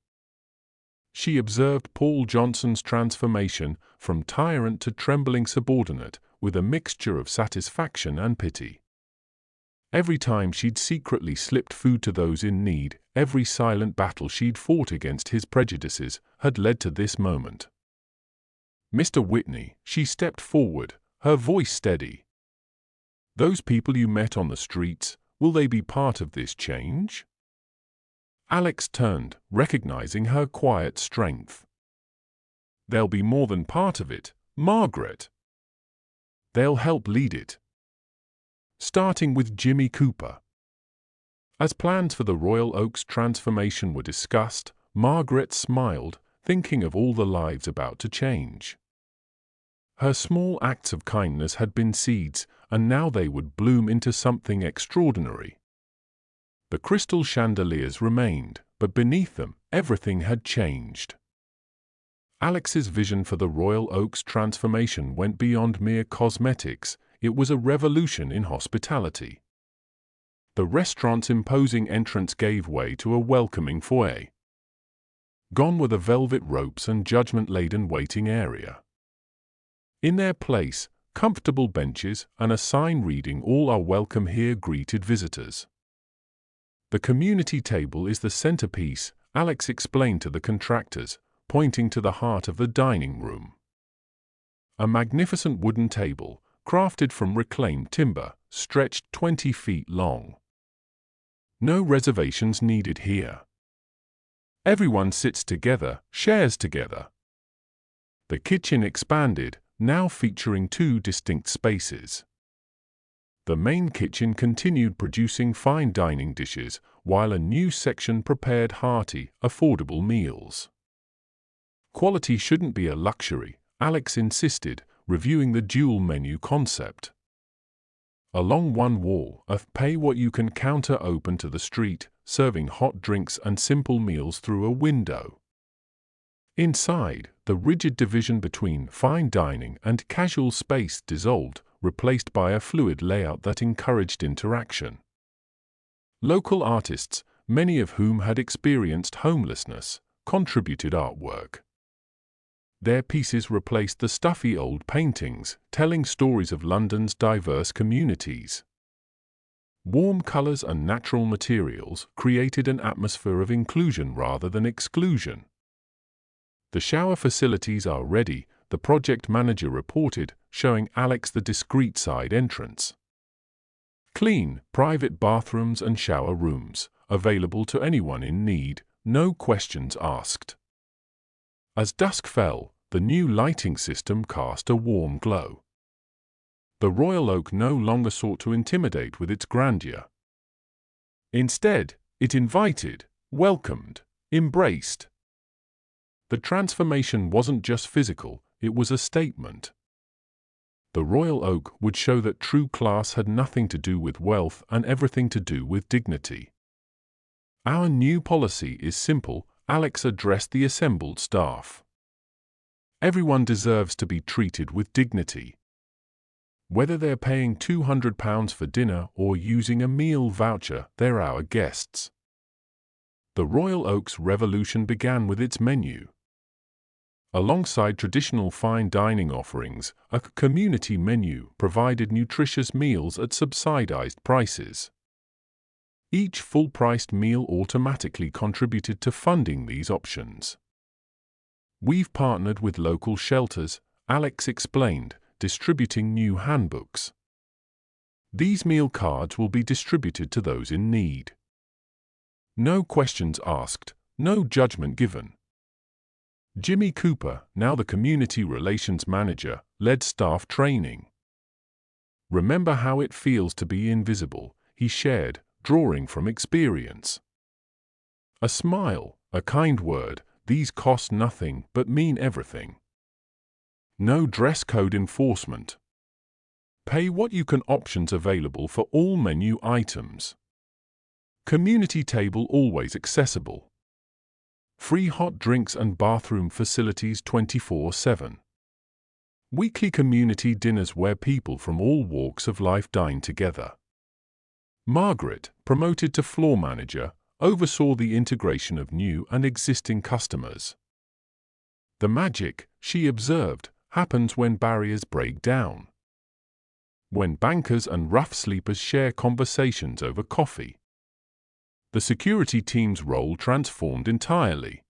She observed Paul Johnson's transformation from tyrant to trembling subordinate with a mixture of satisfaction and pity. Every time she'd secretly slipped food to those in need, every silent battle she'd fought against his prejudices, had led to this moment. "Mr. Whitney," she stepped forward, her voice steady. "Those people you met on the streets, will they be part of this change?" Alex turned, recognizing her quiet strength. "They'll be more than part of it, Margaret. They'll help lead it. Starting with Jimmy Cooper." As plans for the Royal Oak's transformation were discussed, Margaret smiled, thinking of all the lives about to change. Her small acts of kindness had been seeds, and now they would bloom into something extraordinary. The crystal chandeliers remained, but beneath them, everything had changed. Alex's vision for the Royal Oak's transformation went beyond mere cosmetics. It was a revolution in hospitality. The restaurant's imposing entrance gave way to a welcoming foyer. Gone were the velvet ropes and judgment-laden waiting area. In their place, comfortable benches and a sign reading "All are welcome here" greeted visitors. The community table is the centerpiece, Alex explained to the contractors, pointing to the heart of the dining room. A magnificent wooden table, crafted from reclaimed timber, stretched 20 feet long. No reservations needed here. Everyone sits together, shares together. The kitchen expanded, now featuring 2 distinct spaces. The main kitchen continued producing fine dining dishes, while a new section prepared hearty, affordable meals. Quality shouldn't be a luxury, Alex insisted, reviewing the dual menu concept. Along one wall, a pay-what-you-can counter open to the street, serving hot drinks and simple meals through a window. Inside, the rigid division between fine dining and casual space dissolved, replaced by a fluid layout that encouraged interaction. Local artists, many of whom had experienced homelessness, contributed artwork. Their pieces replaced the stuffy old paintings, telling stories of London's diverse communities. Warm colors and natural materials created an atmosphere of inclusion rather than exclusion. The shower facilities are ready, the project manager reported, showing Alex the discreet side entrance. Clean, private bathrooms and shower rooms, available to anyone in need, no questions asked. As dusk fell, the new lighting system cast a warm glow. The Royal Oak no longer sought to intimidate with its grandeur. Instead, it invited, welcomed, embraced. The transformation wasn't just physical, it was a statement. The Royal Oak would show that true class had nothing to do with wealth and everything to do with dignity. Our new policy is simple, Alex addressed the assembled staff. Everyone deserves to be treated with dignity. Whether they're paying £200 for dinner or using a meal voucher, they're our guests. The Royal Oak's revolution began with its menu. Alongside traditional fine dining offerings, a community menu provided nutritious meals at subsidized prices. Each full-priced meal automatically contributed to funding these options. We've partnered with local shelters, Alex explained, distributing new handbooks. These meal cards will be distributed to those in need. No questions asked, no judgment given. Jimmy Cooper, now the community relations manager, led staff training. Remember how it feels to be invisible, he shared, drawing from experience. A smile, a kind word, these cost nothing but mean everything. No dress code enforcement. Pay what you can options available for all menu items. Community table always accessible. Free hot drinks and bathroom facilities 24/7. Weekly community dinners where people from all walks of life dine together. Margaret, promoted to floor manager, oversaw the integration of new and existing customers. The magic, she observed, happens when barriers break down. When bankers and rough sleepers share conversations over coffee. The security team's role transformed entirely.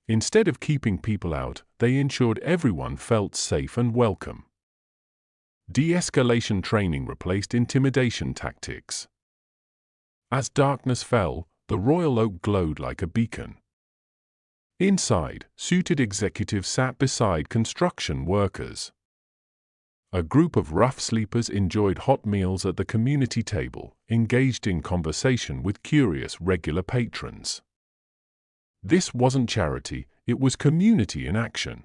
Instead of keeping people out, they ensured everyone felt safe and welcome. De-escalation training replaced intimidation tactics. As darkness fell, the Royal Oak glowed like a beacon. Inside, suited executives sat beside construction workers. A group of rough sleepers enjoyed hot meals at the community table, engaged in conversation with curious regular patrons. This wasn't charity, it was community in action.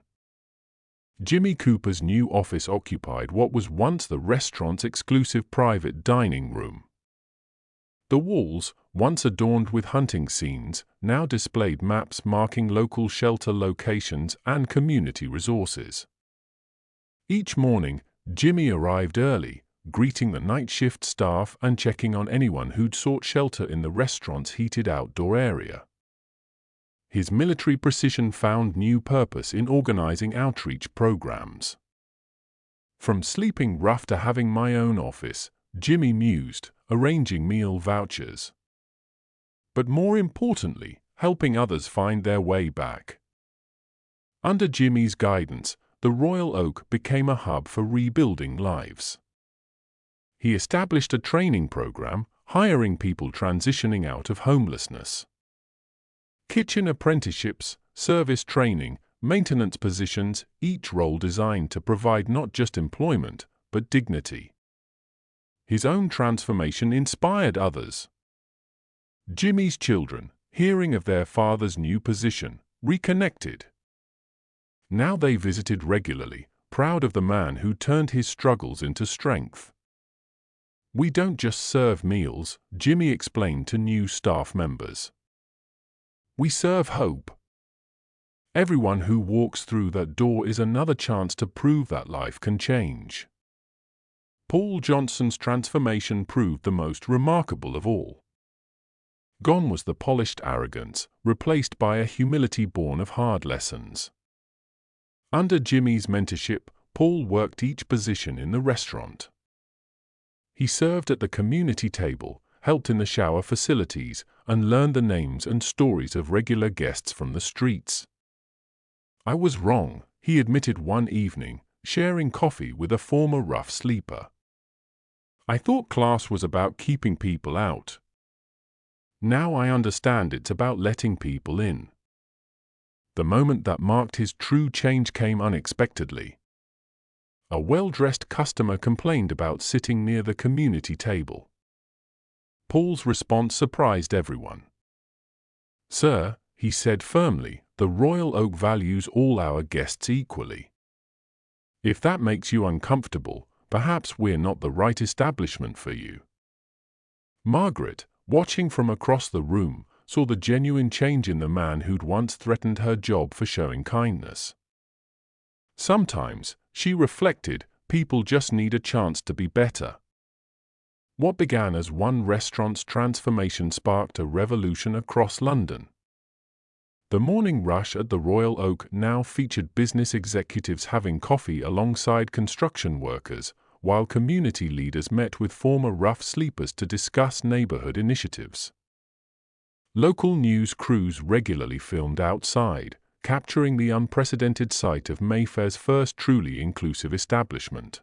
Jimmy Cooper's new office occupied what was once the restaurant's exclusive private dining room. The walls, once adorned with hunting scenes, now displayed maps marking local shelter locations and community resources. Each morning, Jimmy arrived early, greeting the night shift staff and checking on anyone who'd sought shelter in the restaurant's heated outdoor area. His military precision found new purpose in organizing outreach programs. From sleeping rough to having my own office, Jimmy mused, arranging meal vouchers. but more importantly, helping others find their way back. Under Jimmy's guidance, the Royal Oak became a hub for rebuilding lives. He established a training program, hiring people transitioning out of homelessness. Kitchen apprenticeships, service training, maintenance positions, each role designed to provide not just employment, but dignity. His own transformation inspired others. Jimmy's children, hearing of their father's new position, reconnected. Now they visited regularly, proud of the man who turned his struggles into strength. "We don't just serve meals," Jimmy explained to new staff members. "We serve hope. Everyone who walks through that door is another chance to prove that life can change." Paul Johnson's transformation proved the most remarkable of all. Gone was the polished arrogance, replaced by a humility born of hard lessons. Under Jimmy's mentorship, Paul worked each position in the restaurant. He served at the community table, helped in the shower facilities, and learned the names and stories of regular guests from the streets. "I was wrong," he admitted one evening, sharing coffee with a former rough sleeper. "I thought class was about keeping people out. Now I understand it's about letting people in." The moment that marked his true change came unexpectedly. A well-dressed customer complained about sitting near the community table. Paul's response surprised everyone. "Sir," he said firmly, "the Royal Oak values all our guests equally. If that makes you uncomfortable, perhaps we're not the right establishment for you." Margaret, watching from across the room, saw the genuine change in the man who'd once threatened her job for showing kindness. Sometimes, she reflected, people just need a chance to be better. What began as one restaurant's transformation sparked a revolution across London. The morning rush at the Royal Oak now featured business executives having coffee alongside construction workers, while community leaders met with former rough sleepers to discuss neighborhood initiatives. Local news crews regularly filmed outside, capturing the unprecedented sight of Mayfair's first truly inclusive establishment.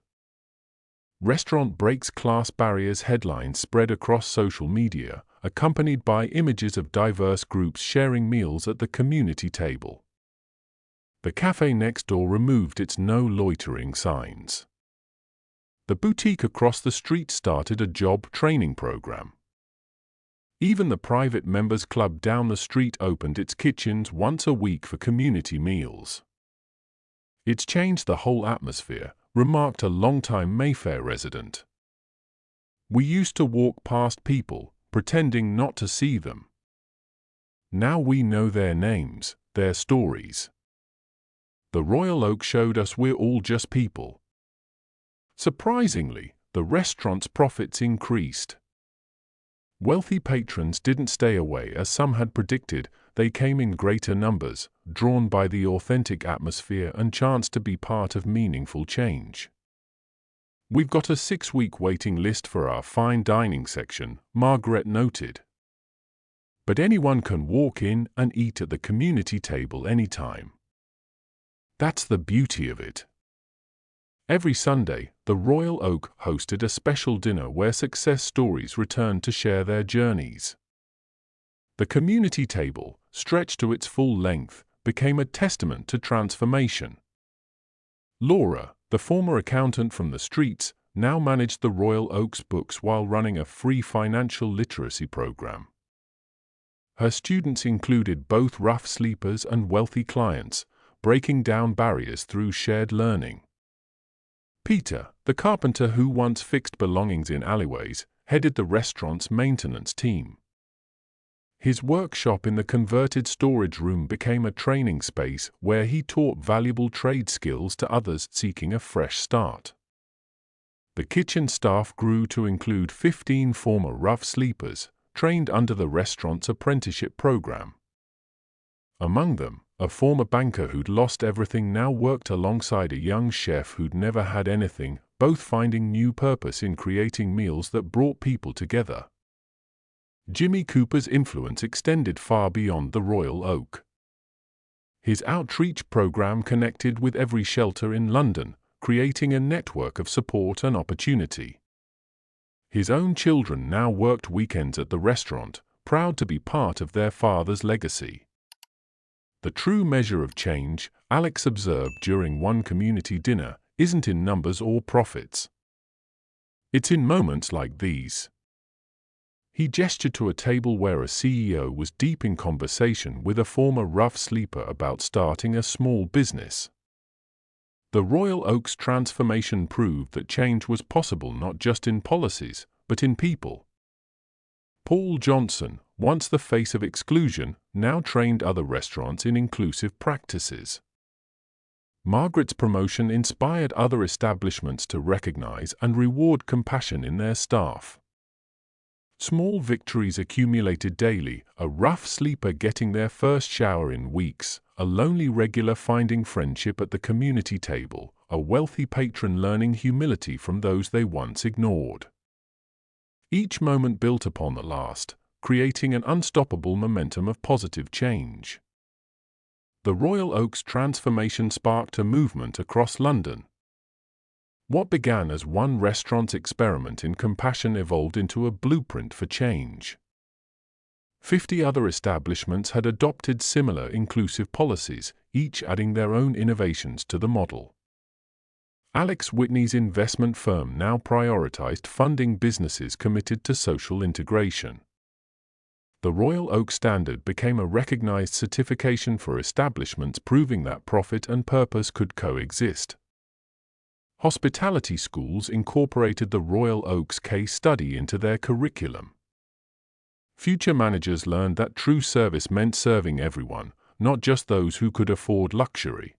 "Restaurant breaks class barriers" headlines spread across social media, accompanied by images of diverse groups sharing meals at the community table. The cafe next door removed its "No Loitering" signs. The boutique across the street started a job training program. Even the private members club down the street opened its kitchens once a week for community meals. "It's changed the whole atmosphere," remarked a longtime Mayfair resident. "We used to walk past people, pretending not to see them. Now we know their names, their stories. The Royal Oak showed us we're all just people." Surprisingly, the restaurant's profits increased. Wealthy patrons didn't stay away as some had predicted, they came in greater numbers, drawn by the authentic atmosphere and chance to be part of meaningful change. "We've got a 6-week waiting list for our fine dining section," Margaret noted. "But anyone can walk in and eat at the community table anytime. That's the beauty of it." Every Sunday, the Royal Oak hosted a special dinner where success stories returned to share their journeys. The community table, stretched to its full length, became a testament to transformation. Laura, the former accountant from the streets, now managed the Royal Oak's books while running a free financial literacy program. Her students included both rough sleepers and wealthy clients, breaking down barriers through shared learning. Peter, the carpenter who once fixed belongings in alleyways, headed the restaurant's maintenance team. His workshop in the converted storage room became a training space where he taught valuable trade skills to others seeking a fresh start. The kitchen staff grew to include 15 former rough sleepers, trained under the restaurant's apprenticeship program. Among them, a former banker who'd lost everything now worked alongside a young chef who'd never had anything, both finding new purpose in creating meals that brought people together. Jimmy Cooper's influence extended far beyond the Royal Oak. His outreach program connected with every shelter in London, creating a network of support and opportunity. His own children now worked weekends at the restaurant, proud to be part of their father's legacy. The true measure of change, Alex observed during one community dinner, isn't in numbers or profits. It's in moments like these. He gestured to a table where a CEO was deep in conversation with a former rough sleeper about starting a small business. The Royal Oak's transformation proved that change was possible not just in policies, but in people. Paul Johnson, once the face of exclusion, now trained other restaurants in inclusive practices. Margaret's promotion inspired other establishments to recognize and reward compassion in their staff. Small victories accumulated daily, a rough sleeper getting their first shower in weeks, a lonely regular finding friendship at the community table, a wealthy patron learning humility from those they once ignored. Each moment built upon the last, creating an unstoppable momentum of positive change. The Royal Oak's transformation sparked a movement across London. What began as one restaurant's experiment in compassion evolved into a blueprint for change. 50 other establishments had adopted similar inclusive policies, each adding their own innovations to the model. Alex Whitney's investment firm now prioritized funding businesses committed to social integration. The Royal Oak Standard became a recognized certification for establishments proving that profit and purpose could coexist. Hospitality schools incorporated the Royal Oak's case study into their curriculum. Future managers learned that true service meant serving everyone, not just those who could afford luxury.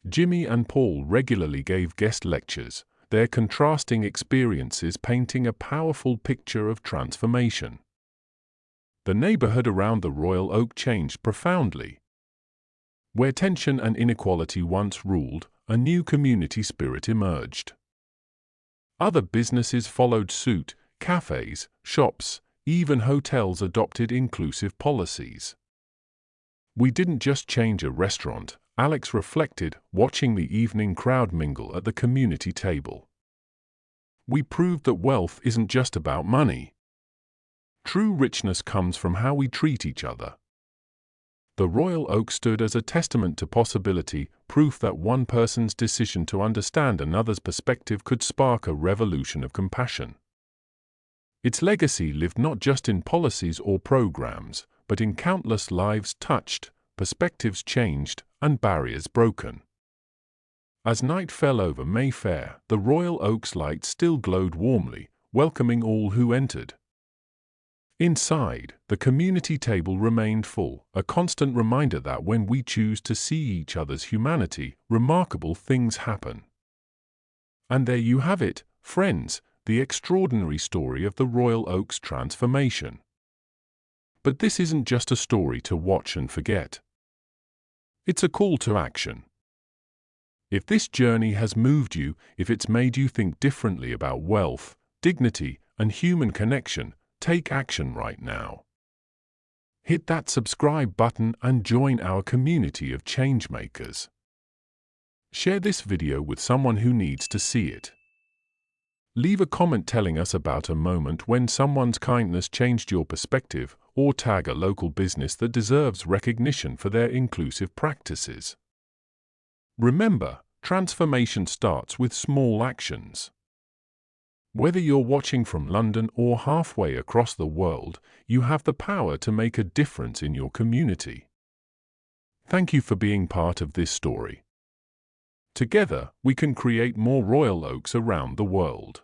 Jimmy and Paul regularly gave guest lectures, their contrasting experiences painting a powerful picture of transformation. The neighborhood around the Royal Oak changed profoundly. Where tension and inequality once ruled, a new community spirit emerged. Other businesses followed suit, cafes, shops, even hotels adopted inclusive policies. We didn't just change a restaurant, Alex reflected, watching the evening crowd mingle at the community table. We proved that wealth isn't just about money. True richness comes from how we treat each other. The Royal Oak stood as a testament to possibility, proof that one person's decision to understand another's perspective could spark a revolution of compassion. Its legacy lived not just in policies or programs, but in countless lives touched, perspectives changed, and barriers broken. As night fell over Mayfair, the Royal Oak's light still glowed warmly, welcoming all who entered. Inside, the community table remained full, a constant reminder that when we choose to see each other's humanity, remarkable things happen. And there you have it, friends, the extraordinary story of the Royal Oak's transformation. But this isn't just a story to watch and forget. It's a call to action. If this journey has moved you, if it's made you think differently about wealth, dignity, and human connection, take action right now. Hit that subscribe button and join our community of changemakers. Share this video with someone who needs to see it. Leave a comment telling us about a moment when someone's kindness changed your perspective, or tag a local business that deserves recognition for their inclusive practices. Remember, transformation starts with small actions. Whether you're watching from London or halfway across the world, you have the power to make a difference in your community. Thank you for being part of this story. Together, we can create more Royal Oaks around the world.